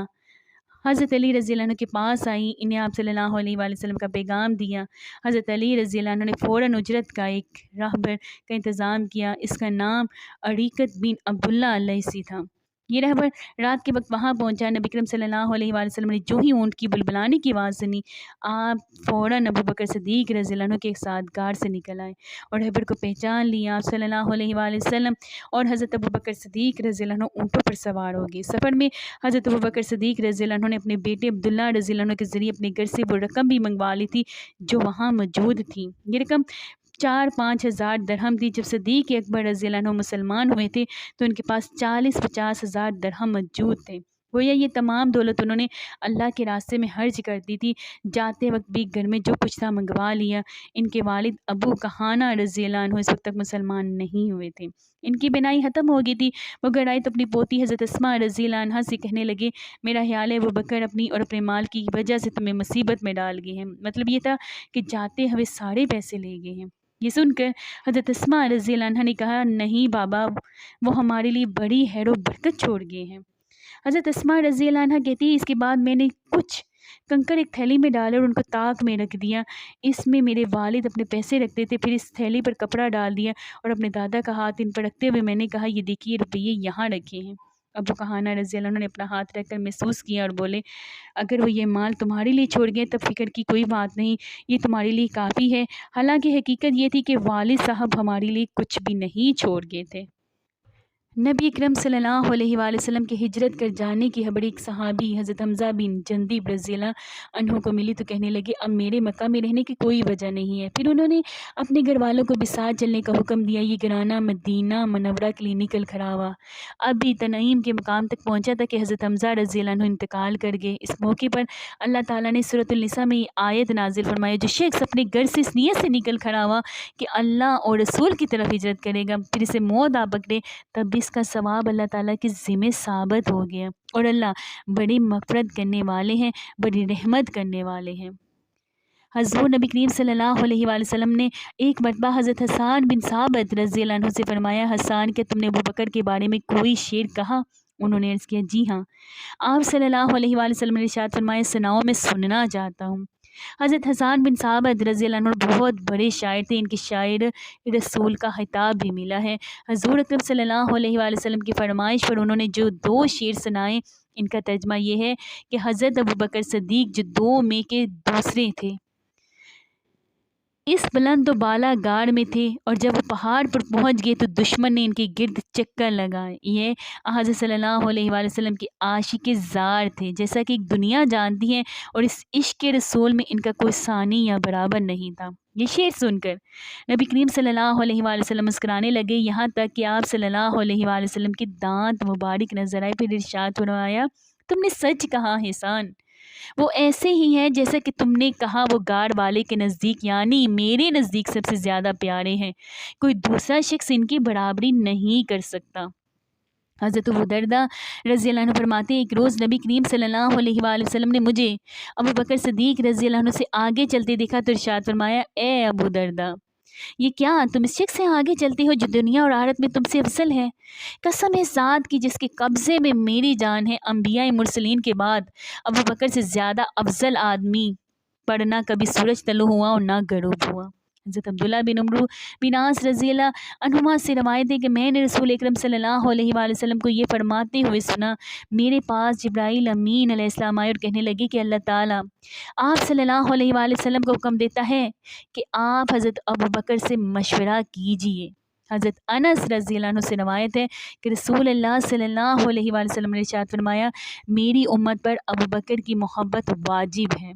حضرت علی رضی اللہ عنہ کے پاس آئیں۔ انہیں آپ صلی اللہ علیہ وآلہ وسلم کا پیغام دیا۔ حضرت علی رضی اللہ عنہ نے فوراً اجرت کا ایک راہبر کا انتظام کیا۔ اس کا نام عریقت بن عبداللہ اللیثی تھا۔ یہ رہبر رات کے وقت وہاں پہنچا۔ نبی کریم صلی اللہ علیہ وآلہ وسلم نے جو ہی اونٹ کی بلبلانے کی آواز سنی، آپ فوراً ابوبکر صدیق رضی اللہ عنہ کے ساتھ غار سے نکل آئے اور رہبر کو پہچان لیا۔ آپ صلی اللہ علیہ وآلہ وسلم اور حضرت ابوبکر صدیق رضی اللہ عنہ اونٹوں پر سوار ہو گئے۔ سفر میں حضرت ابوبکر صدیق رضی اللہ عنہ نے اپنے بیٹے عبداللہ رضی اللہ عنہ کے ذریعے اپنے گھر سے وہ رقم بھی منگوا لی تھی جو وہاں موجود تھی۔ یہ رقم 4-5 ہزار درہم تھی۔ جب صدیق اکبر رضی اللہ عنہ مسلمان ہوئے تھے تو ان کے پاس 40-50 ہزار درہم موجود تھے۔ گویا یہ تمام دولت انہوں نے اللہ کے راستے میں خرچ کر دی تھی۔ جاتے وقت بھی گھر میں جو کچھ تھا منگوا لیا۔ ان کے والد ابو کہانہ رضی اللہ عنہ اس وقت تک مسلمان نہیں ہوئے تھے۔ ان کی بینائی ختم ہو گئی تھی۔ وہ گھر آئے تو اپنی پوتی حضرت اسماء رضی اللہ عنہا سے کہنے لگے، میرا خیال ہے وہ بکر اپنی اور اپنے مال کی وجہ سے تمہیں مصیبت میں ڈال گئے ہیں۔ مطلب یہ تھا کہ جاتے ہوئے سارے پیسے لے گئے ہیں۔ یہ سن کر حضرت اسماء رضی اللہ عنہا نے کہا، نہیں بابا، وہ ہمارے لیے بڑی خیر و برکت چھوڑ گئے ہیں۔ حضرت اسماء رضی اللہ عنہا کہتی ہے، اس کے بعد میں نے کچھ کنکر ایک تھیلی میں ڈالے اور ان کو طاق میں رکھ دیا۔ اس میں میرے والد اپنے پیسے رکھتے تھے، پھر اس تھیلی پر کپڑا ڈال دیا اور اپنے دادا کا ہاتھ ان پر رکھتے ہوئے میں نے کہا یہ دیکھیے روپیے یہاں رکھے ہیں۔ ابو کہانہ رضی اللہ عنہ نے اپنا ہاتھ رکھ کر محسوس کیا اور بولے اگر وہ یہ مال تمہارے لیے چھوڑ گئے تب فکر کی کوئی بات نہیں، یہ تمہارے لیے کافی ہے۔ حالانکہ حقیقت یہ تھی کہ والد صاحب ہمارے لیے کچھ بھی نہیں چھوڑ گئے تھے۔ نبی اکرم صلی اللہ علیہ وآلہ وسلم کے ہجرت کر جانے کی خبر ایک صحابی حضرت حمزہ بن جندب رضی اللہ عنہ کو ملی تو کہنے لگے اب میرے مکہ میں رہنے کی کوئی وجہ نہیں ہے۔ پھر انہوں نے اپنے گھر والوں کو بھی ساتھ چلنے کا حکم دیا۔ یہ گھرانہ مدینہ منورہ کے لیے نکل کھڑا ہوا۔ اب بھی تنعیم کے مقام تک پہنچا تھا کہ حضرت حمزہ رضی اللہ عنہ انتقال کر گئے۔ اس موقع پر اللہ تعالیٰ نے سورۃ النساء میں یہ آیت نازل فرمایا جو شخص اپنے گھر سے اس نیت سے نکل کھڑا ہوا کہ اللہ اور رسول کی طرف ہجرت کرے گا پھر اسے موت آ پکڑے تب بھی اس کا ثواب اللہ تعالیٰ کے ذمہ ثابت ہو گیا، اور اللہ بڑی مغفرت کرنے والے ہیں، بڑی رحمت کرنے والے ہیں۔ حضور نبی کریم صلی اللہ علیہ وآلہ وسلم نے ایک مرتبہ حضرت حسان بن ثابت رضی اللہ عنہ سے فرمایا حسان کیا تم نے ابو بکر کے بارے میں کوئی شعر کہا؟ انہوں نے عرض کیا جی ہاں۔ آپ صلی اللہ علیہ وآلہ وسلم نے ارشاد فرمایا سناؤ میں سننا چاہتا ہوں۔ حضرت حسان بن ثابت رضی اللہ عنہ بہت بڑے شاعر تھے، ان کی شاعر رسول کا خطاب بھی ملا ہے۔ حضور اکرم صلی اللہ علیہ وآلہ وسلم کی فرمائش پر انہوں نے جو 2 شعر سنائے ان کا ترجمہ یہ ہے کہ حضرت ابو بکر صدیق جو 2 میں کے دوسرے تھے اس بلند و بالا گاڑ میں تھے، اور جب وہ پہاڑ پر پہنچ گئے تو دشمن نے ان کے گرد چکر لگائے۔ یہ حضرت صلی اللہ علیہ وآلہ وسلم کے عاشق زار تھے جیسا کہ ایک دنیا جانتی ہے، اور اس عشق رسول میں ان کا کوئی ثانی یا برابر نہیں تھا۔ یہ شعر سن کر نبی کریم صلی اللہ علیہ وآلہ وسلم مسکرانے لگے، یہاں تک کہ آپ صلی اللہ علیہ وآلہ وسلم کے دانت مبارک نظر آئے۔ پھر ارشاد فرمایا تم نے سچ کہا حسان، وہ ایسے ہی ہیں جیسا کہ تم نے کہا، وہ گاڑ والے کے نزدیک یعنی میرے نزدیک سب سے زیادہ پیارے ہیں، کوئی دوسرا شخص ان کی برابری نہیں کر سکتا۔ حضرت ابو دردہ رضی اللہ عنہ فرماتے ہیں ایک روز نبی کریم صلی اللہ علیہ وآلہ وسلم نے مجھے ابو بکر صدیق رضی اللہ عنہ سے آگے چلتے دیکھا تو ارشاد فرمایا اے ابو دردہ یہ کیا تم اس شخص سے آگے چلتے ہو جو دنیا اور آخرت میں تم سے افضل ہے؟ قسم ہے ذات کی جس کے قبضے میں میری جان ہے، انبیاء مرسلین کے بعد ابو بکر سے زیادہ افضل آدمی پر نہ کبھی سورج طلوع ہوا اور نہ غروب ہوا۔ حضرت عبداللہ بن عمرو بن عاص رضی اللہ عنہما سے روایت ہے کہ میں نے رسول اکرم صلی اللہ علیہ وآلہ وسلم کو یہ فرماتے ہوئے سنا، میرے پاس جبرائیل امین علیہ السلام آئے اور کہنے لگے کہ اللہ تعالیٰ آپ صلی اللہ علیہ وآلہ وسلم کو حکم دیتا ہے کہ آپ حضرت ابو بکر سے مشورہ کیجئے۔ حضرت انس رضی اللہ عنہ سے روایت ہے کہ رسول اللہ صلی اللہ علیہ وآلہ وسلم نے ارشاد فرمایا میری امت پر ابو بکر کی محبت واجب ہے۔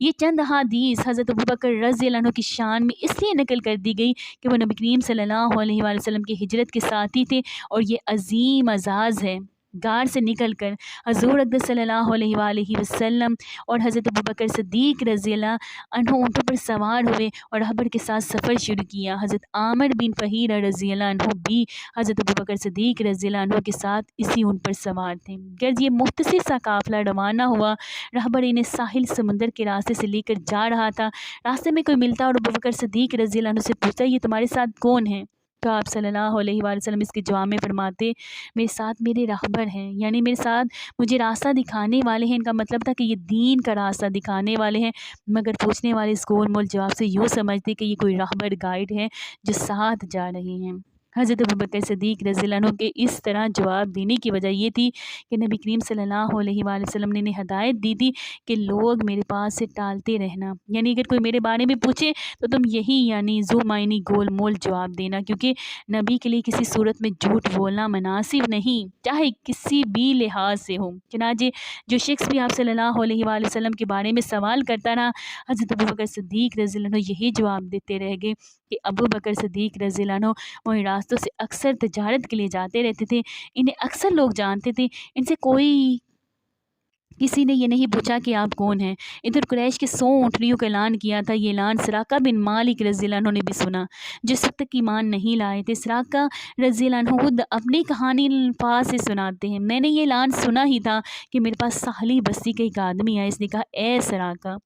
یہ چند احادیث حضرت ابو بکر رضی اللہ عنہ کی شان میں اس لیے نقل کر دی گئی کہ وہ نبی کریم صلی اللہ علیہ وآلہ وسلم کی ہجرت کے ساتھی تھے، اور یہ عظیم اعزاز ہے غار سے نکل کر حضور اقدس صلی اللہ علیہ وآلہ وسلم اور حضرت ابو بکر صدیق رضی اللہ عنہ اونٹوں پر سوار ہوئے اور رہبر کے ساتھ سفر شروع کیا۔ حضرت عامر بن فہیر رضی اللہ عنہ بھی حضرت ابو بکر صدیق رضی اللہ عنہ کے ساتھ اسی اونٹ پر سوار تھے۔ غرض یہ مختصر سا قافلہ روانہ ہوا۔ رہبر انہیں ساحل سمندر کے راستے سے لے کر جا رہا تھا۔ راستے میں کوئی ملتا اور ابو بکر صدیق رضی اللہ عنہ سے پوچھتا یہ تمہارے ساتھ کون ہے؟ تو آپ صلی اللہ علیہ وآلہ وسلم اس کے جواب میں فرماتے میرے ساتھ میرے رہبر ہیں، یعنی میرے ساتھ مجھے راستہ دکھانے والے ہیں۔ ان کا مطلب تھا کہ یہ دین کا راستہ دکھانے والے ہیں، مگر پوچھنے والے اس گول مول جواب سے یوں سمجھتے کہ یہ کوئی رہبر گائیڈ ہے جو ساتھ جا رہے ہیں۔ حضرت ابو بکر صدیق رضی اللہ عنہ کے اس طرح جواب دینے کی وجہ یہ تھی کہ نبی کریم صلی اللہ علیہ وآلہ وسلم نے انہیں ہدایت دی تھی کہ لوگ میرے پاس سے ٹالتے رہنا، یعنی اگر کوئی میرے بارے میں پوچھے تو تم یہی یعنی ذو معنی گول مول جواب دینا، کیونکہ نبی کے لیے کسی صورت میں جھوٹ بولنا مناسب نہیں، چاہے کسی بھی لحاظ سے ہو۔ چنانچہ جو شخص بھی آپ صلی اللہ علیہ وآلہ وسلم کے بارے میں سوال کرتا رہا، حضرت ابو بکر صدیق رضی اللہ عنہ یہی جواب دیتے رہ گئے کہ ابو بکر صدیق رضی اللہ عنہ وہی راستوں سے اکثر تجارت کے لیے جاتے رہتے تھے، انہیں اکثر لوگ جانتے تھے، ان سے کسی نے یہ نہیں پوچھا کہ آپ کون ہیں۔ ادھر قریش کے 100 اونٹنیوں کا اعلان کیا تھا۔ یہ اعلان سراقہ بن مالک رضی اللہ عنہ نے بھی سنا جو اس وقت تک ایمان نہیں لائے تھے۔ سراقہ رضی اللہ عنہ خود اپنی کہانی الفاظ سے سناتے ہیں، میں نے یہ اعلان سنا ہی تھا کہ میرے پاس ساحلی بستی کا ایک آدمی آیا، اس نے کہا اے سراقہ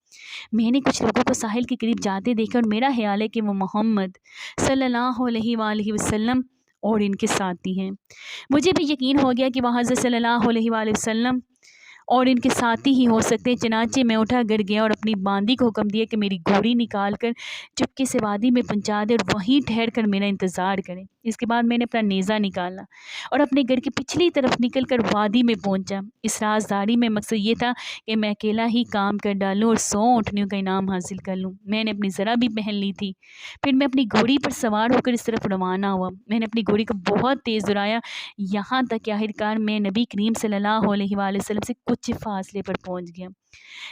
میں نے کچھ لوگوں کو ساحل کے قریب جاتے دیکھا اور میرا خیال ہے کہ وہ محمد صلی اللہ علیہ وآلہ وسلم اور ان کے ساتھی ہیں۔ مجھے بھی یقین ہو گیا کہ وہ حضرت صلی اللہ علیہ وآلہ وسلم اور ان کے ساتھی ہی ہو سکتے ہیں۔ چنانچہ میں اٹھا گر گیا اور اپنی باندی کو حکم دیا کہ میری گھوڑی نکال کر چپکے سے وادی میں پہنچا دے اور وہیں ٹھہر کر میرا انتظار کرے۔ اس کے بعد میں نے اپنا نیزہ نکالا اور اپنے گھر کی پچھلی طرف نکل کر وادی میں پہنچا۔ اس رازداری میں مقصد یہ تھا کہ میں اکیلا ہی کام کر ڈالوں اور 100 اونٹنیوں کا انعام حاصل کر لوں۔ میں نے اپنی ذرا بھی پہن لی تھی۔ پھر میں اپنی گھوڑی پر سوار ہو کر اس طرف روانہ ہوا۔ میں نے اپنی گھوڑی کو بہت تیز دوڑایا، یہاں تک کہ آخرکار میں نبی کریم صلی اللہ علیہ وآلہ وسلم سے کچھ فاصلے پر پہنچ گیا۔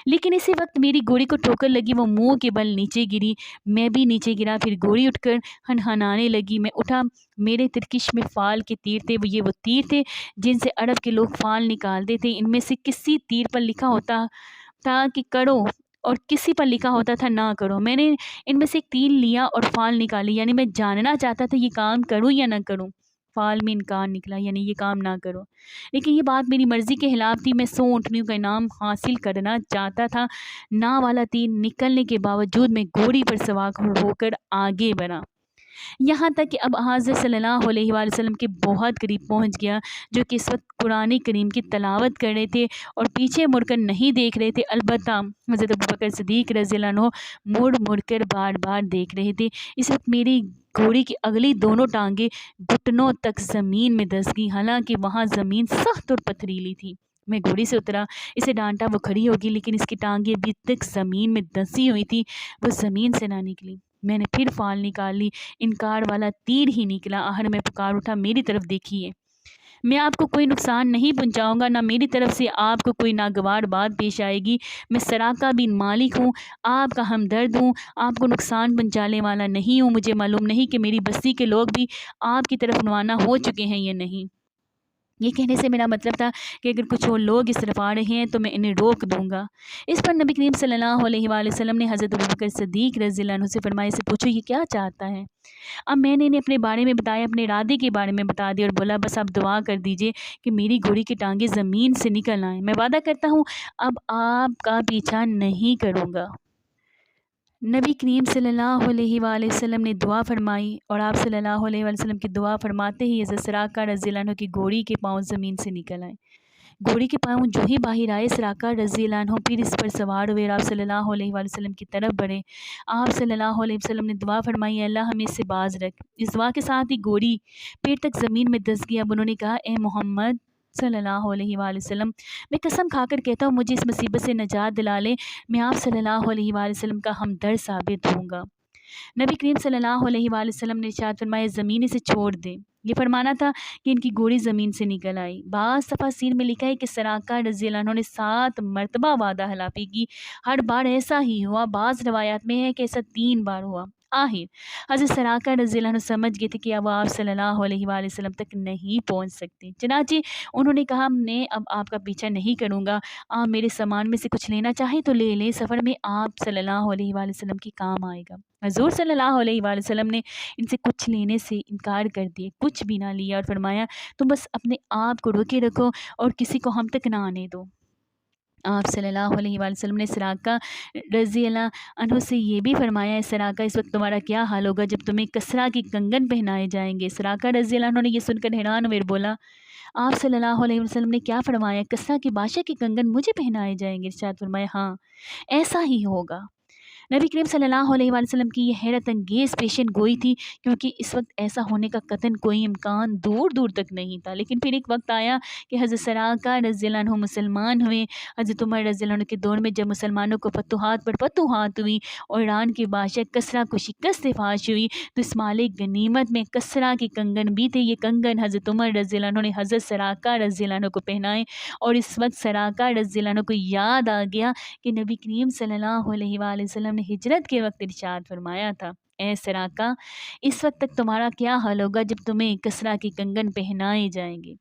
لیکن اسی وقت میری گھوڑی کو ٹھوکر لگی، وہ منہ کے بل نیچے گری، میں بھی نیچے گرا۔ پھر گھوڑی اٹھ کر ہنہنانے لگی۔ میں اٹھا، میرے ترکش میں فال کے تیر تھے، یہ وہ تیر تھے جن سے عرب کے لوگ فال نکالتے تھے۔ ان میں سے کسی تیر پر لکھا ہوتا تھا کہ کرو اور کسی پر لکھا ہوتا تھا نہ کرو۔ میں نے ان میں سے ایک تیر لیا اور فال نکالی، یعنی میں جاننا چاہتا تھا یہ کام کروں یا نہ کروں۔ فال میں انکار نکلا، یعنی یہ کام نہ کرو، لیکن یہ بات میری مرضی کے خلاف تھی۔ میں 100 اونٹنیوں کا انعام حاصل کرنا چاہتا تھا۔ نا والا تیر نکلنے کے باوجود میں گھوڑی پر سوار ہو کر آگے بڑھا، یہاں تک کہ اب حضرت صلی اللہ علیہ وآلہ وسلم کے بہت قریب پہنچ گیا، جو کہ اس وقت قرآن کریم کی تلاوت کر رہے تھے اور پیچھے مڑ کر نہیں دیکھ رہے تھے۔ البتہ حضرت ابوبکر صدیق رضی اللہ عنہ مڑ مڑ کر بار بار دیکھ رہے تھے۔ اس وقت میری گھوڑی کی اگلی دونوں ٹانگیں گھٹنوں تک زمین میں دھس گئیں، حالانکہ وہاں زمین سخت اور پتھریلی تھی۔ میں گھوڑی سے اترا، اسے ڈانٹا، وہ کھڑی ہوگی، لیکن اس کی ٹانگیں ابھی تک زمین میں دھسی ہوئی تھی، وہ زمین سے نہ نکلی۔ میں نے پھر فال نکال لی، انکار والا تیر ہی نکلا۔ آخر میں پکار اٹھا، میری طرف دیکھیے، میں آپ کو کوئی نقصان نہیں پہنچاؤں گا، نہ میری طرف سے آپ کو کوئی ناگوار بات پیش آئے گی۔ میں سراقہ بن مالک ہوں، آپ کا ہمدرد ہوں، آپ کو نقصان پہنچانے والا نہیں ہوں۔ مجھے معلوم نہیں کہ میری بستی کے لوگ بھی آپ کی طرف روانہ ہو چکے ہیں یا نہیں۔ یہ کہنے سے میرا مطلب تھا کہ اگر کچھ اور لوگ اس طرف آ رہے ہیں تو میں انہیں روک دوں گا۔ اس پر نبی کریم صلی اللہ علیہ وآلہ وسلم نے حضرت ابوبکر صدیق رضی اللہ عنہ سے فرمایا، اسے پوچھو یہ کیا چاہتا ہے۔ اب میں نے انہیں اپنے بارے میں بتایا، اپنے ارادے کے بارے میں بتا دیا اور بولا، بس آپ دعا کر دیجئے کہ میری گھوڑی کی ٹانگیں زمین سے نکل آئیں۔ میں وعدہ کرتا ہوں اب آپ کا پیچھا نہیں کروں گا۔ نبی کریم صلی اللہ علیہ وآلہ وسلم نے دعا فرمائی اور آپ صلی اللہ علیہ وآلہ وسلم کی دعا فرماتے ہی حضرت سراقہ رضی اللہ عنہ کی گھوڑی کے پاؤں زمین سے نکل آئے۔ گھوڑی کے پاؤں جو ہی باہر آئے، سراقہ رضی اللہ عنہ پھر اس پر سوار ہوئے اور آپ صلی اللہ علیہ وآلہ وسلم کی طرف بڑھے۔ آپ صلی اللہ علیہ وسلم نے دعا فرمائی، اے اللہ ہمیں اس سے باز رکھ۔ اس دعا کے ساتھ ہی گھوڑی پیر تک زمین میں دھس گئی۔ اب انہوں نے کہا، اے محمد صلی اللہ علیہ وآلہ وسلم، میں قسم کھا کر کہتا ہوں مجھے اس مصیبت سے نجات دلا لیں، میں آپ صلی اللہ علیہ وآلہ وسلم کا ہمدرد ثابت ہوں گا۔ نبی کریم صلی اللہ علیہ وآلہ وسلم نے ارشاد فرمایا، زمین اسے چھوڑ دے۔ یہ فرمانا تھا کہ ان کی گھوڑی زمین سے نکل آئی۔ بعض تفاسیر میں لکھا ہے کہ سراقہ رضی اللہ عنہ نے 7 مرتبہ وعدہ خلافی کی، ہر بار ایسا ہی ہوا۔ بعض روایات میں ہے کہ ایسا 3 بار ہوا۔ آخر حضرت سراقہ رضی اللہ عنہ سمجھ گئے تھے کہ اب آپ صلی اللہ علیہ وآلہ وسلم تک نہیں پہنچ سکتے، چنانچہ انہوں نے کہا، میں اب آپ کا پیچھا نہیں کروں گا، آپ میرے سامان میں سے کچھ لینا چاہیں تو لے لیں، سفر میں آپ صلی اللہ علیہ وآلہ وسلم کی کام آئے گا۔ حضور صلی اللہ علیہ وآلہ وسلم نے ان سے کچھ لینے سے انکار کر دیا، کچھ بھی نہ لیا اور فرمایا، تم بس اپنے آپ کو روکے رکھو اور کسی کو ہم تک نہ آنے دو۔ آپ صلی اللہ علیہ وآلہ وسلم نے سراقہ رضی اللہ عنہ سے یہ بھی فرمایا، ہے سراقہ اس وقت تمہارا کیا حال ہوگا جب تمہیں کسریٰ کی کنگن پہنائے جائیں گے۔ سراقہ رضی اللہ عنہ نے یہ سن کر حیران ہوئے اور بولا، آپ صلی اللہ علیہ وسلم نے کیا فرمایا، کسریٰ کے بادشاہ کی کنگن مجھے پہنائے جائیں گے؟ ارشاد فرمایا، ہاں ایسا ہی ہوگا۔ نبی کریم صلی اللہ علیہ وآلہ وسلم کی یہ حیرت انگیز پیشن گوئی تھی، کیونکہ اس وقت ایسا ہونے کا قطعاً کوئی امکان دور دور تک نہیں تھا۔ لیکن پھر ایک وقت آیا کہ حضرت سراقہ رضی اللہ عنہ مسلمان ہوئے۔ حضرت عمر رضی اللہ عنہ کے دور میں جب مسلمانوں کو فتوحات پر فتوحات ہوئی اور ایران کے بادشاہ کسریٰ کو شکست فاش ہوئی، تو اس مال غنیمت میں کسریٰ کے کنگن بھی تھے۔ یہ کنگن حضرت عمر رضی اللہ عنہ نے حضرت سراقہ رضی اللہ عنہ کو پہنائے، اور اس وقت سراقہ رضی اللہ عنہ کو یاد آ گیا کہ نبی کریم صلی اللہ علیہ وآلہ وسلم نے ہجرت کے وقت ارشاد فرمایا تھا، اے سراقہ اس وقت تک تمہارا کیا حال ہوگا جب تمہیں کسریٰ کے کنگن پہنائے جائیں گے۔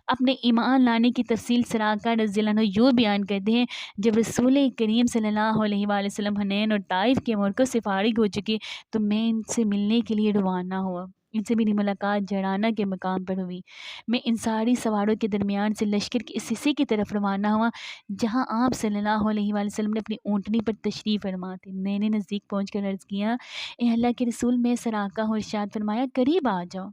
اپنے ایمان لانے کی تفصیل سراقہ رضی اللہ عنہ یوں بیان کرتے ہیں، جب رسول کریم صلی اللہ علیہ وآلہ وسلم حنین اور طائف کے موقع سے فارغ ہو چکے تو میں ان سے ملنے کے لیے روانہ ہوا۔ ان سے میری ملاقات جڑانہ کے مقام پر ہوئی۔ میں انصاری سواروں کے درمیان سے لشکر کے اس حصے کی طرف روانہ ہوا جہاں آپ صلی اللہ علیہ وآلہ وسلم نے اپنی اونٹنی پر تشریف فرما تھے۔ میں نے نزدیک پہنچ کر عرض کیا، اے اللہ کے رسول، میں سراقہ ہوں۔ ارشاد فرمایا، قریب آ جاؤ۔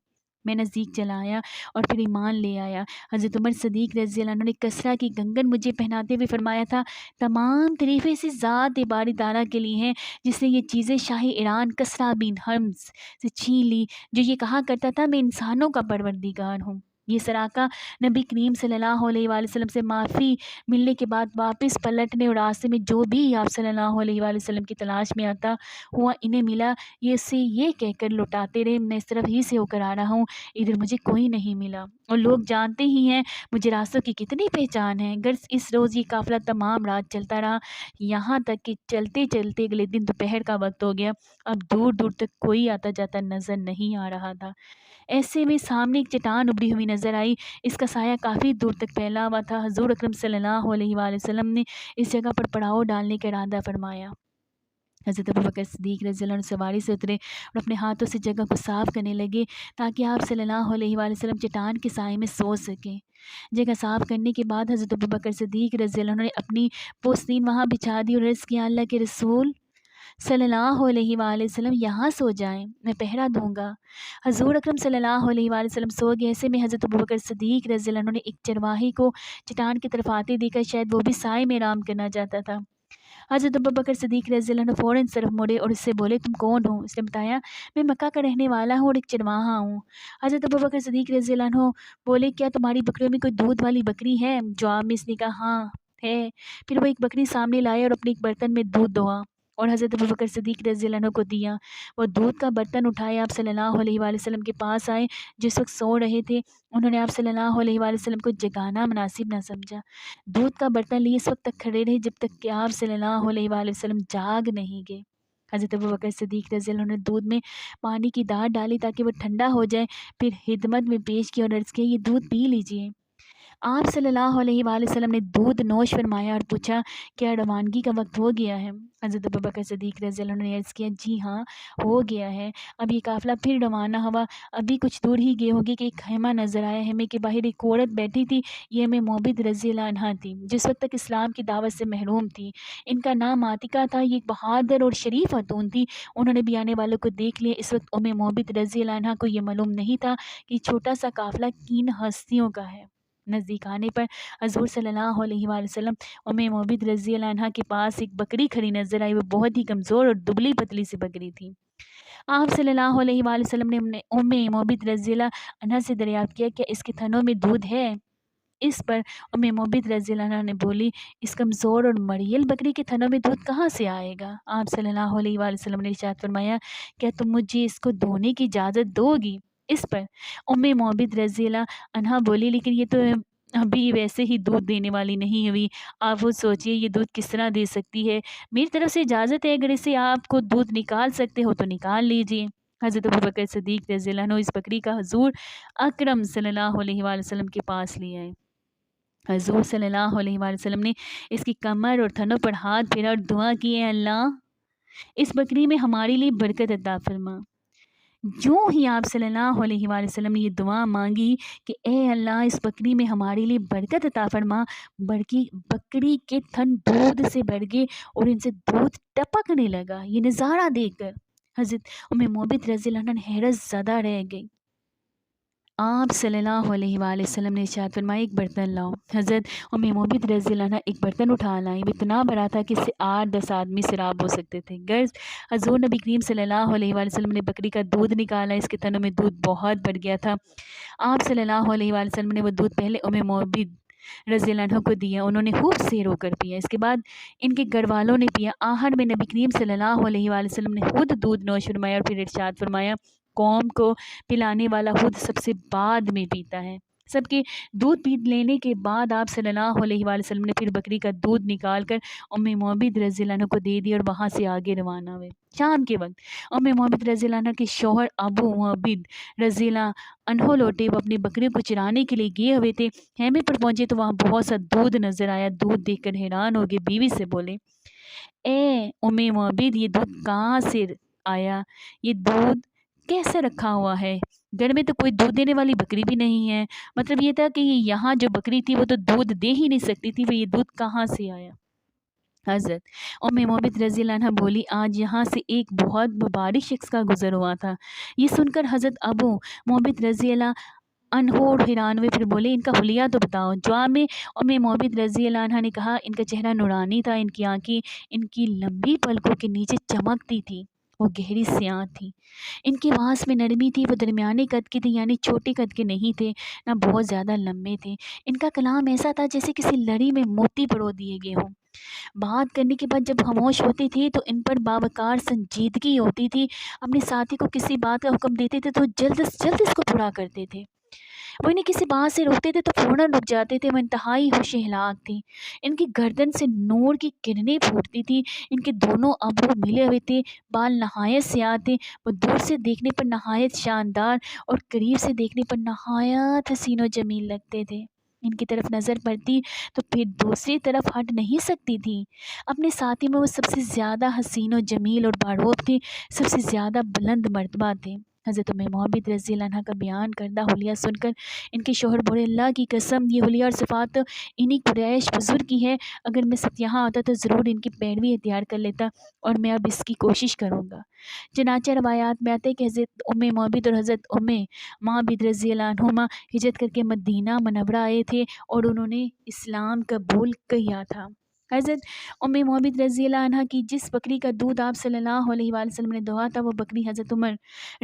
میں نزدیک چلا آیا اور پھر ایمان لے آیا۔ حضرت عمر صدیق رضی اللہ عنہ نے کسریٰ کی کنگن مجھے پہناتے ہوئے فرمایا تھا، تمام تعریفیں اسی ذات باری تعالیٰ کے لیے ہیں جس نے یہ چیزیں شاہ ایران کسریٰ بن حرمز سے چھین لی، جو یہ کہا کرتا تھا میں انسانوں کا پروردگار ہوں۔ یہ سراقہ نبی کریم صلی اللہ علیہ وآلہ وسلم سے معافی ملنے کے بعد واپس پلٹنے اور راستے میں جو بھی آپ صلی اللہ علیہ وآلہ وسلم کی تلاش میں آتا ہوا انہیں ملا، یہ سے یہ کہہ کر لوٹاتے رہے میں اس طرف ہی سے ہو کر آ رہا ہوں، ادھر مجھے کوئی نہیں ملا، اور لوگ جانتے ہی ہیں مجھے راستوں کی کتنی پہچان ہے۔ غرض اس روز یہ قافلہ تمام رات چلتا رہا، یہاں تک کہ چلتے چلتے اگلے دن دوپہر کا وقت ہو گیا۔ اب دور دور تک کوئی آتا جاتا نظر نہیں آ رہا تھا۔ ایسے میں سامنے ایک چٹان ابھری ہوئی نظر آئی، اس کا سایہ کافی دور تک پھیلا ہوا تھا۔ حضور اکرم صلی اللہ علیہ وآلہ وسلم نے اس جگہ پر پڑاؤ ڈالنے کا ارادہ فرمایا۔ حضرت ابوبکر صدیق رضی اللہ عنہ سواری سے اترے اور اپنے ہاتھوں سے جگہ کو صاف کرنے لگے تاکہ آپ صلی اللہ علیہ وآلہ وسلم چٹان کے سائے میں سو سکیں۔ جگہ صاف کرنے کے بعد حضرت ابوبکر صدیق رضی اللہ عنہ نے اپنی پوستین وہاں بچھا دی اور عرض کیا، اللہ کے رسول صلی اللہ علیہ وآلہ وسلم یہاں سو جائیں، میں پہرا دوں گا۔ حضور اکرم صلی اللہ علیہ وآلہ وسلم سو گئے۔ ایسے میں حضرت ابوبکر صدیق رضی اللہ عنہ نے ایک چرواہی کو چٹان کی طرف آتے دیکھا، شاید وہ بھی سائے میں آرام کرنا چاہتا تھا۔ حضرت ابوبکر صدیق رضی اللہ عنہ فوراً طرف مڑے اور اس سے بولے، تم کون ہو؟ اس نے بتایا، میں مکہ کا رہنے والا ہوں اور ایک چرواہا ہوں۔ حضرت ابوبکر صدیق رضی اللہ عنہ بولے، کیا تمہاری بکریوں میں کوئی دودھ والی بکری ہے؟ جواب میں اس نے کہا، ہاں ہے۔ پھر وہ ایک بکری سامنے لائے اور اپنے ایک برتن میں دودھ دھوا اور حضرت ابوبکر صدیق رضی اللہ عنہ کو دیا۔ وہ دودھ کا برتن اٹھائے آپ صلی اللہ علیہ وآلہ وسلم کے پاس آئے، جس وقت سو رہے تھے۔ انہوں نے آپ صلی اللہ علیہ وآلہ وسلم کو جگانا مناسب نہ سمجھا، دودھ کا برتن لیے اس وقت تک کھڑے رہے جب تک کہ آپ صلی اللہ علیہ وآلہ وسلم جاگ نہیں گئے۔ حضرت ابوبکر صدیق رضی اللہ عنہ نے دودھ میں پانی کی دار ڈالی تاکہ وہ ٹھنڈا ہو جائے، پھر خدمت میں پیش کیا اور عرض کیا، یہ دودھ پی لیجئے۔ آپ صلی اللہ علیہ وآلہ وسلم نے دودھ نوش فرمایا اور پوچھا، کیا روانگی کا وقت ہو گیا ہے؟ حضرت ابوبکر صدیق رضی اللہ عنہ نے عرض کیا، جی ہاں ہو گیا ہے۔ اب یہ قافلہ پھر روانہ ہوا۔ ابھی کچھ دور ہی گئے ہوگے کہ ایک خیمہ نظر آیا۔ خیمے کے باہر ایک عورت بیٹھی تھی، یہ ام موبد رضی اللہ عنہا تھی، جس وقت تک اسلام کی دعوت سے محروم تھی۔ ان کا نام عاتقہ تھا، یہ ایک بہادر اور شریف خاتون تھی۔ انہوں نے بھی آنے والوں کو دیکھ لیا۔ اس وقت ام موبد رضی اللہ عنہا کو یہ معلوم نہیں تھا کہ چھوٹا سا قافلہ کن ہستیوں کا ہے۔ نزدیک آنے پر حضور صلی اللہ علیہ وآلہ وسلم ام موبد رضی اللہ عنہا کے پاس ایک بکری کھڑی نظر آئی۔ وہ بہت ہی کمزور اور دبلی پتلی سی بکری تھی۔ آپ صلی اللہ علیہ وآلہ وسلم نے ام موبد رضی اللہ عنہا سے دریافت کیا، کیا اس کے تھنوں میں دودھ ہے؟ اس پر ام موبد رضی اللہ عنہا نے بولی، اس کمزور اور مریل بکری کے تھنوں میں دودھ کہاں سے آئے گا؟ آپ صلی اللہ علیہ وآلہ وسلم نے ارشاد فرمایا، کیا تم مجھے اس کو دھونے کی اجازت دو گی؟ اس پر ام موبد رضی اللہ عنہا بولی، لیکن یہ تو ابھی ویسے ہی دودھ دینے والی نہیں ہوئی، آپ وہ سوچئے یہ دودھ کس طرح دے سکتی ہے؟ میری طرف سے اجازت ہے، اگر اسے آپ کو دودھ نکال سکتے ہو تو نکال لیجئے۔ حضرت ابوبکر صدیق رضی اللہ عنہ اس بکری کا حضور اکرم صلی اللہ علیہ وآلہ وسلم کے پاس لے آئے۔ حضور صلی اللہ علیہ وآلہ وسلم نے اس کی کمر اور تھنوں پر ہاتھ پھیرا اور دعا کی، اے اللہ اس بکری میں ہمارے لیے برکت عطا فرما۔ جو ہی آپ صلی اللہ علیہ وآلہ وسلم نے یہ دعا مانگی کہ اے اللہ اس بکری میں ہمارے لیے برکت عطا فرما، بکری کے تھن دودھ سے بھر گئے اور ان سے دودھ ٹپکنے لگا۔ یہ نظارہ دیکھ کر حضرت ام موبد رضی اللہ عنہا حیرت زدہ رہ گئی۔ آپ صلی اللہ علیہ وآلہ وسلم نے ارشاد فرمایا، ایک برتن لاؤ۔ حضرت ام موبد رضی اللہ عنہا ایک برتن اٹھا لائیں۔ وہ اتنا بڑا تھا کہ اس سے 8-10 آدمی سیراب ہو سکتے تھے۔ غرض حضور نبی کریم صلی اللہ علیہ وآلہ وسلم نے بکری کا دودھ نکالا، اس کے تھنوں میں دودھ بہت بڑھ گیا تھا۔ آپ صلی اللہ علیہ وآلہ وسلم نے وہ دودھ پہلے ام موبد رضی اللہ عنہ کو دیا، انہوں نے خوب سیر ہو کر پیا۔ اس کے بعد ان کے گھر والوں نے پیا۔ آخر میں نبی کریم صلی اللہ علیہ وآلہ وسلم نے خود دودھ نوش فرمایا اور پھر ارشاد فرمایا، قوم کو پلانے والا خود سب سے بعد میں پیتا ہے۔ سب کے دودھ پی لینے کے بعد آپ صلی اللہ علیہ وآلہ وسلم نے پھر بکری کا دودھ نکال کر ام موبد رضی اللہ عنہ کو دے دیا اور وہاں سے آگے روانہ ہوئے۔ شام کے وقت ام موبد رضی اللہ عنہ کے شوہر ابو موبد رضی اللہ عنہ لوٹے، وہ اپنی بکریوں کو چرانے کے لیے گئے ہوئے تھے۔ خیمے پر پہنچے تو وہاں بہت سا دودھ نظر آیا۔ دودھ دیکھ کر حیران ہو گئے، بیوی سے بولے، اے ام موبد یہ دودھ کہاں سے آیا؟ یہ دودھ کیسے رکھا ہوا ہے؟ گھر میں تو کوئی دودھ دینے والی بکری بھی نہیں ہے۔ مطلب یہ تھا کہ یہاں جو بکری تھی وہ تو دودھ دے ہی نہیں سکتی تھی، وہ یہ دودھ کہاں سے آیا؟ حضرت مومد رضی اللہ عنہ بولی آج یہاں سے ایک بہت مبارک شخص کا گزر ہوا تھا۔ یہ سن کر حضرت ابو مومد رضی اللہ عنہ حیران ہوئے، پھر بولے ان کا حلیہ تو بتاؤ۔ جواب میں مومد رضی اللہ عنہ نے کہا ان کا چہرہ نورانی تھا، ان کی آنکھیں ان کی لمبی پلکوں کے نیچے چمکتی تھی، وہ گہری سیاہ تھی، ان کے واس میں نرمی تھی، وہ درمیانے قد کے تھے، یعنی چھوٹے قد کے نہیں تھے نہ بہت زیادہ لمبے تھے۔ ان کا کلام ایسا تھا جیسے کسی لڑی میں موتی پرو دیے گئے ہوں۔ بات کرنے کے بعد جب خاموش ہوتے تھے تو ان پر باوقار سنجیدگی ہوتی تھی، اپنے ساتھی کو کسی بات کا حکم دیتے تھے تو جلد از جلد اس کو پورا کرتے تھے، وہ انہیں کسی بات سے روکتے تھے تو فوراً رک جاتے تھے، وہ انتہائی ہوش ہلاک تھی، ان کی گردن سے نور کی کرنیں پھوٹتی تھی، ان کے دونوں ابرو ملے ہوئے تھے، بال نہایت سیاہ تھے، وہ دور سے دیکھنے پر نہایت شاندار اور قریب سے دیکھنے پر نہایت حسین و جمیل لگتے تھے۔ ان کی طرف نظر پڑتی تو پھر دوسری طرف ہٹ نہیں سکتی تھی۔ اپنے ساتھی میں وہ سب سے زیادہ حسین و جمیل اور باروب تھے، سب سے زیادہ بلند مرتبہ تھے۔ حضرت مومد رضی اللہ عنہ کا بیان کردہ حلیہ سن کر ان کے شوہر بولے اللہ کی قسم یہ حلیہ اور صفات انہی قریش بزرگ کی ہے، اگر میں یہاں آتا تو ضرور ان کی پیروی اختیار کر لیتا، اور میں اب اس کی کوشش کروں گا۔ چنانچہ روایات میں آتے ہے کہ حضرت مومد اور حضرت معبد رضی اللہ عنہما ہجرت کر کے مدینہ منورہ آئے تھے اور انہوں نے اسلام قبول کیا تھا۔ حضرت مومد رضی اللہ عنہ کی جس بکری کا دودھ آپ صلی اللہ علیہ وآلہ وسلم نے دہا تھا وہ بکری حضرت عمر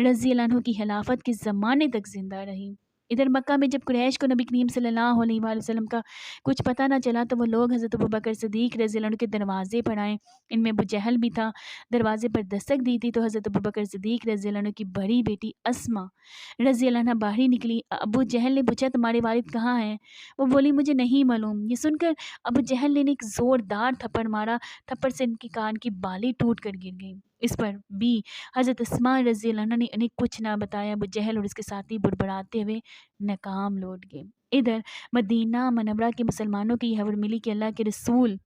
رضی اللہ عنہ کی خلافت کے زمانے تک زندہ رہی۔ ادھر مکہ میں جب قریش کو نبی کریم صلی اللہ علیہ وآلہ وسلم کا کچھ پتہ نہ چلا تو وہ لوگ حضرت ابوبکر صدیق رضی اللہ عنہ کے دروازے پر آئے، ان میں ابو جہل بھی تھا، دروازے پر دستک دی تھی تو حضرت ابوبکر صدیق رضی اللہ عنہ کی بڑی بیٹی اسما رضی اللہ عنہ باہر نکلی۔ ابو جہل نے پوچھا تمہارے والد کہاں ہیں؟ وہ بولی مجھے نہیں معلوم۔ یہ سن کر ابو جہل نے ایک زوردار تھپڑ مارا، تھپڑ سے ان کی کان کی بالی ٹوٹ کر گر گئی۔ اس پر بھی حضرت اسما رضی اللہ عنہ نے انہیں کچھ نہ بتایا، ابو جہل اور اس کے ساتھی بڑبڑاتے ہوئے ناکام لوٹ گئے۔ ادھر مدینہ منورہ کے مسلمانوں کی یہ خبر ملی کہ اللہ کے رسول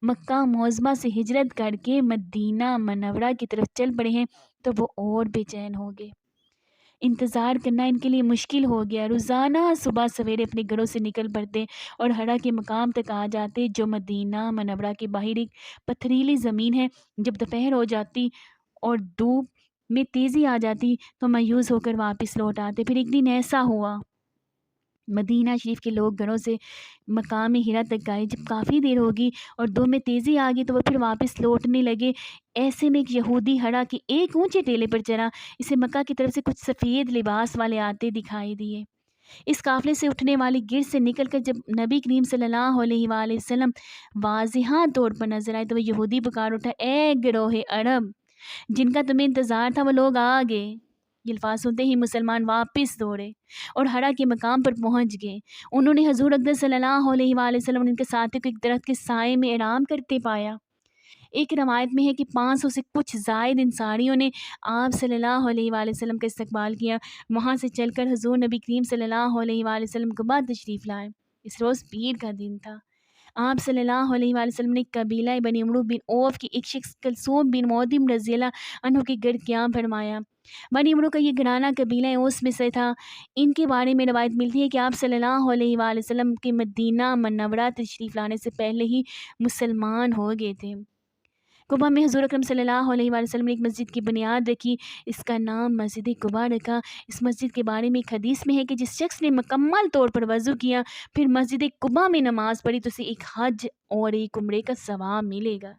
مکہ معظمہ سے ہجرت کر کے مدینہ منورہ کی طرف چل پڑے ہیں تو وہ اور بے چین ہو گئے، انتظار کرنا ان کے لیے مشکل ہو گیا۔ روزانہ صبح سویرے اپنے گھروں سے نکل پڑتے اور ہرا کے مقام تک آ جاتے جو مدینہ منورہ کے باہر ایک پتھریلی زمین ہے۔ جب دوپہر ہو جاتی اور دھوپ میں تیزی آ جاتی تو مایوس ہو کر واپس لوٹ آتے۔ پھر ایک دن ایسا ہوا مدینہ شریف کے لوگ گھروں سے مقام ہرا تک آئے، جب کافی دیر ہوگی اور دو میں تیزی آ گئی تو وہ پھر واپس لوٹنے لگے۔ ایسے میں ایک یہودی ہرا کے ایک اونچے ٹیلے پر چڑھا، اسے مکہ کی طرف سے کچھ سفید لباس والے آتے دکھائی دیے۔ اس قافلے سے اٹھنے والی گرد سے نکل کر جب نبی کریم صلی اللہ علیہ وآلہ وسلم واضح طور پر نظر آئے تو وہ یہودی پکار اٹھا اے گروہ عرب، جن کا تمہیں انتظار تھا وہ لوگ آ گئے۔ یہ الفاظ سنتے ہی مسلمان واپس دوڑے اور ہرا کے مقام پر پہنچ گئے۔ انہوں نے حضور اقدس صلی اللہ علیہ وآلہ وسلم اور ان کے ساتھی کو ایک درخت کے سائے میں آرام کرتے پایا۔ ایک روایت میں ہے کہ 500 سے کچھ زائد انصاریوں نے آپ صلی اللہ علیہ وآلہ وسلم کا استقبال کیا۔ وہاں سے چل کر حضور نبی کریم صلی اللہ علیہ وآلہ وسلم کے بعد تشریف لائے۔ اس روز پیر کا دن تھا۔ آپ صلی اللہ علیہ وآلہ وسلم نے قبیلہ بنی عمرو بن عوف کی ایک شخص کلثوم بن معدم رضی اللہ عنہ کے گھر قیام فرمایا۔ بنی عمرو کا یہ گھرانہ قبیلہ اوس میں سے تھا۔ ان کے بارے میں روایت ملتی ہے کہ آپ صلی اللہ علیہ وآلہ وسلم کے مدینہ منورہ تشریف لانے سے پہلے ہی مسلمان ہو گئے تھے۔ قباء میں حضور اکرم صلی اللہ علیہ وآلہ وسلم نے ایک مسجد کی بنیاد رکھی، اس کا نام مسجد قباء رکھا۔ اس مسجد کے بارے میں ایک حدیث میں ہے کہ جس شخص نے مکمل طور پر وضو کیا پھر مسجد قباء میں نماز پڑھی تو اسے ایک حج اور ایک عمرے کا ثواب ملے گا۔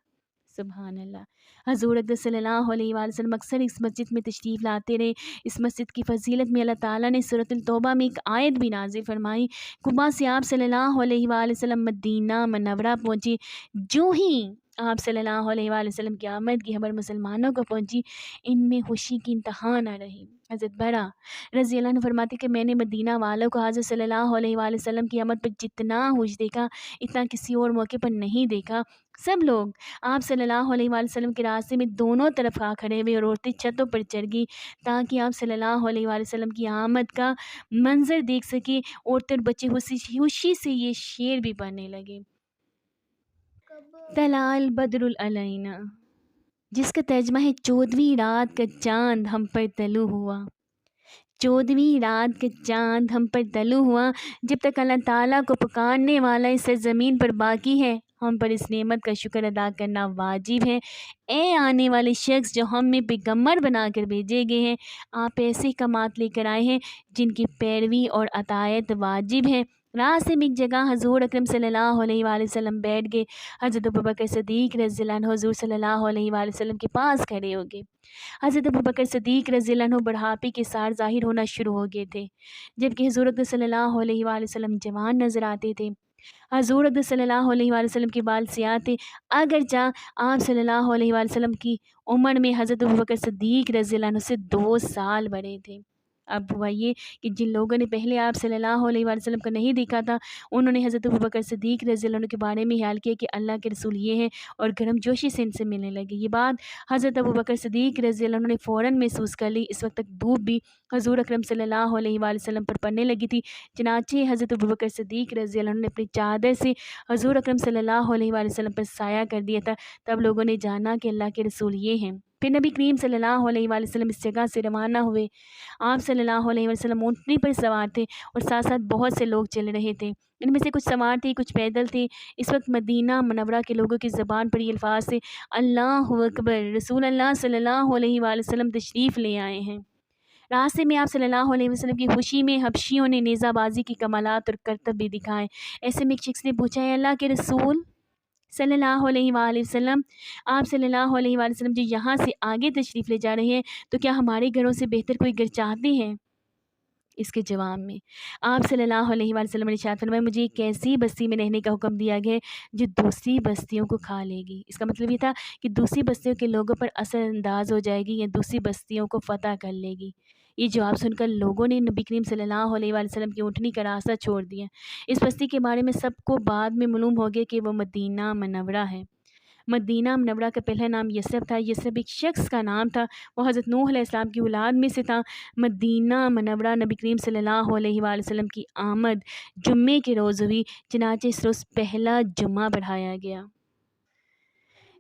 سبحان اللہ۔ حضور اقدس صلی اللہ علیہ وآلہ وسلم اکثر اس مسجد میں تشریف لاتے رہے۔ اس مسجد کی فضیلت میں اللہ تعالیٰ نے سورۃ التوبہ میں ایک آیت بھی نازل فرمائی۔ قباء سے آپ صلی اللہ علیہ وآلہ وسلم مدینہ منورہ پہنچے، جو ہی آپ صلی اللہ علیہ وآلہ وسلم کی آمد کی خبر مسلمانوں کو پہنچی، ان میں خوشی کی انتہا نہ رہی۔ حضرت برا رضی اللہ عنہ فرماتے کہ میں نے مدینہ والوں کو حضرت صلی اللہ علیہ وآلہ وسلم کی آمد پر جتنا خوش دیکھا اتنا کسی اور موقع پر نہیں دیکھا۔ سب لوگ آپ صلی اللہ علیہ وآلہ وسلم کے راستے میں دونوں طرف آ کھڑے ہوئے اور عورتیں چھتوں پر چڑھ گئی تاکہ آپ صلی اللہ علیہ وآلہ وسلم کی آمد کا منظر دیکھ سکے۔ عورتیں اور بچے خوشی سے یہ شعر بھی پڑھنے لگے، طلع البدر علینا، جس کا ترجمہ ہے 14ویں رات کا چاند ہم پر طلوع ہوا۔ 14ویں رات کا چاند ہم پر طلوع ہوا۔ جب تک اللہ تعالیٰ کو پکارنے والا اس سرزمین پر باقی ہے ہم پر اس نعمت کا شکر ادا کرنا واجب ہے۔ اے آنے والے شخص جو ہم میں پیغمبر بنا کر بھیجے گئے ہیں، آپ ایسے احکامات لے کر آئے ہیں جن کی پیروی اور اطاعت واجب ہے۔ راستے میں ایک جگہ حضور اکرم صلی اللہ علیہ وآلہ وسلم بیٹھ گئے۔ حضرت ابوبکر صدیق رضی اللہ عنہ حضور صلی اللہ علیہ وآلہ وسلم کے پاس کھڑے ہو گئے۔ حضرت ابوبکر صدیق رضی اللہ عنہ بڑھاپے کے سار ظاہر ہونا شروع ہو گئے تھے، جبکہ حضور اکرم صلی اللہ علیہ وآلہ وسلم جوان نظر آتے تھے۔ حضور اکرم صلی اللہ علیہ وآلہ وسلم کے بال سیاہ تھے، اگرچہ آپ صلی اللہ علیہ وآلہ وسلم کی عمر میں حضرت ابوبکر صدیق رضی اللہ عنہ سے 2 سال بڑے تھے۔ اب ہوا یہ کہ جن لوگوں نے پہلے آپ صلی اللہ علیہ وآلہ وسلم کو نہیں دیکھا تھا، انہوں نے حضرت ابوبکر صدیق رضی اللہ عنہ کے بارے میں خیال کیا کہ اللہ کے رسول یہ ہیں، اور گرم جوشی سے ان سے ملنے لگے۔ یہ بات حضرت ابوبکر صدیق رضی اللہ عنہ نے فوراً محسوس کر لی۔ اس وقت تک دھوپ بھی حضور اکرم صلی اللہ علیہ وآلہ وسلم پر پڑنے لگی تھی، چنانچہ حضرت ابوبکر صدیق رضی اللہ عنہ نے اپنی چادر سے حضور اکرم صلی اللہ علیہ وآلہ وسلم پر سایہ کر دیا تھا۔ تب لوگوں نے جانا کہ اللہ کے رسول یہ ہیں۔ پھر نبی کریم صلی اللہ علیہ وآلہ وسلم اس جگہ سے روانہ ہوئے۔ آپ صلی اللہ علیہ وسلم اونٹنی پر سوار تھے اور ساتھ ساتھ بہت سے لوگ چل رہے تھے۔ ان میں سے کچھ سوار تھے، کچھ پیدل تھے۔ اس وقت مدینہ منورہ کے لوگوں کی زبان پر یہ الفاظ تھے: اللہ اکبر، رسول اللہ صلی اللہ علیہ وآلہ وسلم تشریف لے آئے ہیں۔ راستے میں آپ صلی اللہ علیہ وسلم کی خوشی میں حبشیوں نے نیزہ بازی کی کمالات اور کرتب بھی دکھائے۔ ایسے میں ایک شخص نے پوچھا: اے اللہ کے رسول صلی اللہ علیہ وآلہ وسلم، آپ صلی اللہ علیہ وآلہ وسلم جو یہاں سے آگے تشریف لے جا رہے ہیں، تو کیا ہمارے گھروں سے بہتر کوئی گھر چاہتے ہیں؟ اس کے جواب میں آپ صلی اللہ علیہ وآلہ وسلم نے ارشاد فرمایا: مجھے ایک ایسی بستی میں رہنے کا حکم دیا گیا ہے جو دوسری بستیوں کو کھا لے گی۔ اس کا مطلب یہ تھا کہ دوسری بستیوں کے لوگوں پر اثر انداز ہو جائے گی یا دوسری بستیوں کو فتح کر لے گی۔ یہ جواب سن کر لوگوں نے نبی کریم صلی اللہ علیہ وآلہ وسلم کی اونٹنی کا راستہ چھوڑ دیا۔ اس بستی کے بارے میں سب کو بعد میں معلوم ہو گیا کہ وہ مدینہ منورہ ہے۔ مدینہ منورہ کا پہلا نام یثرب تھا۔ یثرب ایک شخص کا نام تھا، وہ حضرت نوح علیہ السلام کی اولاد میں سے تھا۔ مدینہ منورہ نبی کریم صلی اللہ علیہ وآلہ وسلم کی آمد جمعے کے روز ہوئی، چنانچہ اس روز پہلا جمعہ پڑھایا گیا۔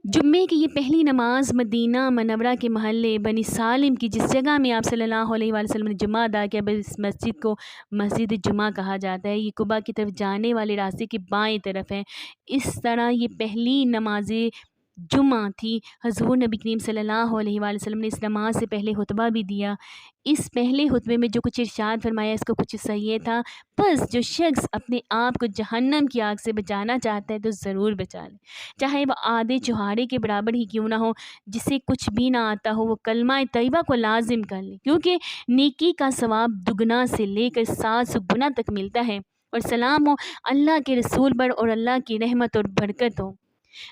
جمعے کی یہ پہلی نماز مدینہ منورہ کے محلے بنی سالم کی، جس جگہ میں آپ صلی اللہ علیہ وآلہ وسلم نے جمعہ ادا کیا، اس مسجد کو مسجد جمعہ کہا جاتا ہے۔ یہ قباء کی طرف جانے والے راستے کی بائیں طرف ہے۔ اس طرح یہ پہلی نماز جمعہ تھی۔ حضور نبی کریم صلی اللہ علیہ وآلہ وسلم نے اس نماز سے پہلے خطبہ بھی دیا۔ اس پہلے خطبے میں جو کچھ ارشاد فرمایا، اس کو کچھ صحیح تھا: بس جو شخص اپنے آپ کو جہنم کی آگ سے بچانا چاہتا ہے تو ضرور بچا لے، چاہے وہ آدھے چوہارے کے برابر ہی کیوں نہ ہو۔ جسے کچھ بھی نہ آتا ہو وہ کلمہ طیبہ کو لازم کر لے، کیونکہ نیکی کا ثواب دگنا سے لے کر 700 گنا تک ملتا ہے۔ اور سلام ہو اللہ کے رسول پر اور اللہ کی رحمت اور برکت ہو۔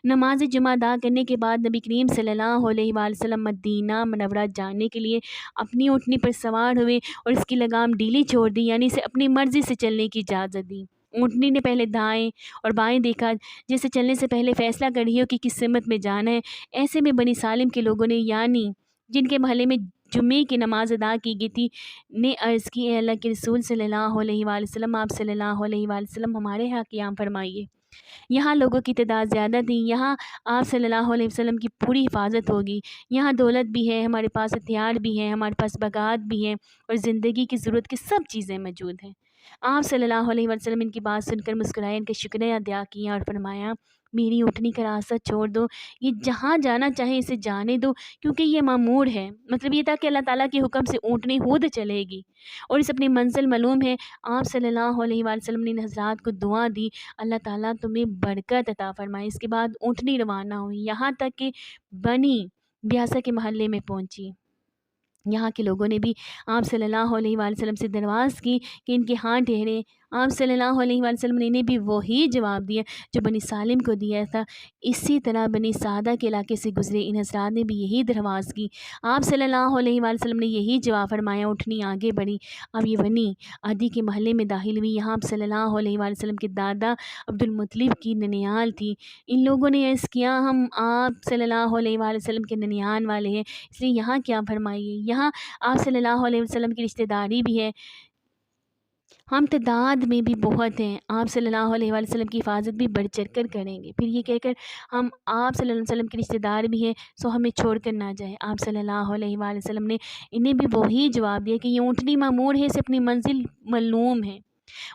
نماز جمعہ ادا کرنے کے بعد نبی کریم صلی اللہ علیہ وآلہ وسلم مدینہ منورہ جانے کے لیے اپنی اونٹنی پر سوار ہوئے اور اس کی لگام ڈھیلی چھوڑ دی، یعنی اسے اپنی مرضی سے چلنے کی اجازت دی۔ اونٹنی نے پہلے دائیں اور بائیں دیکھا، جیسے چلنے سے پہلے فیصلہ کر رہی ہو کہ کس سمت میں جانا ہے۔ ایسے میں بنی سالم کے لوگوں نے، یعنی جن کے محلے میں جمعے کی نماز ادا کی گئی تھی، نے عرض کی: اے اللہ کے رسول صلی اللہ علیہ وآلہ وسلم، آپ صلی اللہ علیہ وآلہ وسلم ہمارے یہاں قیام فرمائیے۔ یہاں لوگوں کی تعداد زیادہ تھی، یہاں آپ صلی اللہ علیہ وسلم کی پوری حفاظت ہوگی۔ یہاں دولت بھی ہے، ہمارے پاس ہتھیار بھی ہیں، ہمارے پاس بغاوت بھی ہیں، اور زندگی کی ضرورت کی سب چیزیں موجود ہیں۔ آپ صلی اللہ علیہ وسلم ان کی بات سن کر مسکرائے، ان کا شکریہ ادا کیا اور فرمایا: میری اونٹنی کا راستہ چھوڑ دو، یہ جہاں جانا چاہے اسے جانے دو، کیونکہ یہ مامور ہے۔ مطلب یہ تھا کہ اللہ تعالیٰ کے حکم سے اونٹنی خود چلے گی اور اس اپنی منزل معلوم ہے۔ آپ صلی اللہ علیہ وآلہ وسلم نے ان حضرات کو دعا دی: اللہ تعالیٰ تمہیں برکت عطا فرمائے۔ اس کے بعد اونٹنی روانہ ہوئی، یہاں تک کہ بنی بیاسا کے محلے میں پہنچی۔ یہاں کے لوگوں نے بھی آپ صلی اللہ علیہ وآلہ وسلم سے درخواست کی کہ ان کے ہاں ٹھہرے۔ آپ صلی اللہ علیہ وآلہ وسلم نے انہیں بھی وہی جواب دیا جو بنی سالم کو دیا تھا۔ اسی طرح بنی سعدہ کے علاقے سے گزرے ان حضرات نے بھی یہی درخواست کی۔ آپ صلی اللہ علیہ وآلہ وسلم نے یہی جواب فرمایا۔ اونٹنی آگے بڑھی، اب یہ بنی عدی کے محلے میں داخل ہوئی۔ یہاں آپ صلی اللہ علیہ وآلہ وسلم کے دادا عبد المطلب کی ننیال تھی۔ ان لوگوں نے عرض کیا: ہم آپ صلی اللہ علیہ وآلہ وسلم کے ننیال والے ہیں، اس لیے یہاں کیا فرمائیے۔ یہاں آپ صلی اللہ علیہ وسلم کی رشتہ داری بھی ہے، ہم تعداد میں بھی بہت ہیں، آپ صلی اللہ علیہ وآلہ وسلم کی حفاظت بھی بڑھ چڑھ کر کریں گے۔ پھر یہ کہہ کر ہم آپ صلی اللہ علیہ وسلم کے رشتہ دار بھی ہیں، سو ہمیں چھوڑ کر نہ جائیں۔ آپ صلی اللہ علیہ وآلہ وسلم نے انہیں بھی وہی جواب دیا کہ یہ اونٹنی مامور ہے، اسے اپنی منزل معلوم ہے۔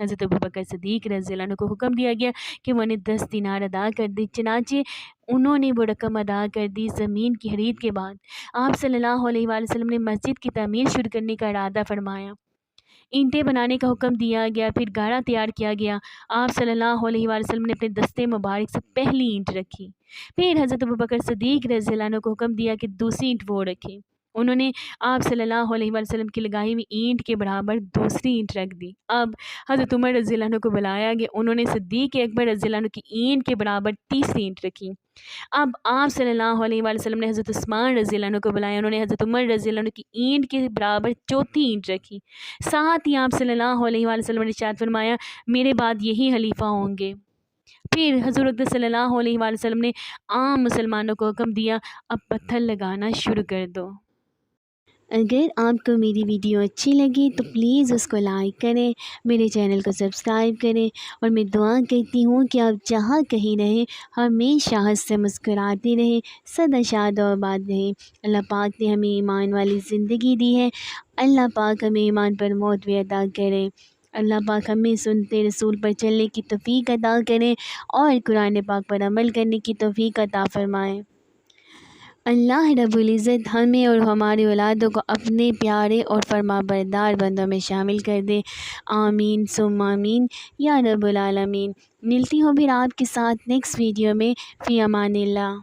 حضرت ابوبکر صدیق رضی اللہ عنہ کو حکم دیا گیا کہ وہ انہیں 10 دینار ادا کر دے، چنانچہ انہوں نے وہ رقم ادا کر دی۔ زمین کی خرید کے بعد آپ صلی اللہ علیہ وآلہ وسلم نے مسجد کی تعمیر شروع کرنے کا ارادہ فرمایا، اینٹیں بنانے کا حکم دیا گیا، پھر گھڑا تیار کیا گیا۔ آپ صلی اللہ علیہ وآلہ وسلم نے اپنے دستے مبارک سے پہلی اینٹ رکھی، پھر حضرت ابوبکر صدیق رضی اللہ عنہ کو حکم دیا کہ دوسری اینٹ وہ رکھے۔ انہوں نے آپ صلی اللہ علیہ وآلہ وسلم کی لگائی ہوئی اینٹ کے برابر دوسری اینٹ رکھ دی۔ اب حضرت عمر رضی اللہ عنہ کو بلایا گیا، انہوں نے صدیق اکبر رضی اللہ عنہ کی اینٹ کے برابر تیسری اینٹ رکھی۔ اب آپ صلی اللہ علیہ وآلہ وسلم نے حضرت عثمان رضی اللہ عنہ کو بلایا، انہوں نے حضرت عمر رضی اللہ عنہ کی اینٹ کے برابر چوتھی اینٹ رکھی۔ ساتھ ہی آپ صلی اللہ علیہ وآلہ وسلم نے ارشاد فرمایا، میرے بعد یہی خلیفہ ہوں گے۔ پھر حضور اقدس صلی اللہ علیہ وآلہ وسلم نے عام مسلمانوں کو حکم دیا، اب پتھر لگانا شروع کر دو۔ اگر آپ کو میری ویڈیو اچھی لگی تو پلیز اس کو لائک کریں، میرے چینل کو سبسکرائب کریں، اور میں دعا کرتی ہوں کہ آپ جہاں کہیں رہیں ہمیشہ ہنس سے مسکراتے رہیں، سدا شاد و آباد رہیں۔ اللہ پاک نے ہمیں ایمان والی زندگی دی ہے، اللہ پاک ہمیں ایمان پر موت بھی عطا کرے۔ اللہ پاک ہمیں سنتے رسول پر چلنے کی توفیق عطا کریں اور قرآن پاک پر عمل کرنے کی توفیق عطا فرمائیں۔ اللہ رب العزت ہمیں اور ہماری اولادوں کو اپنے پیارے اور فرما بردار بندوں میں شامل کر دے، آمین ثم آمین یا رب العالمین۔ ملتی ہوں پھر آپ کے ساتھ نیکسٹ ویڈیو میں، فی امان اللہ۔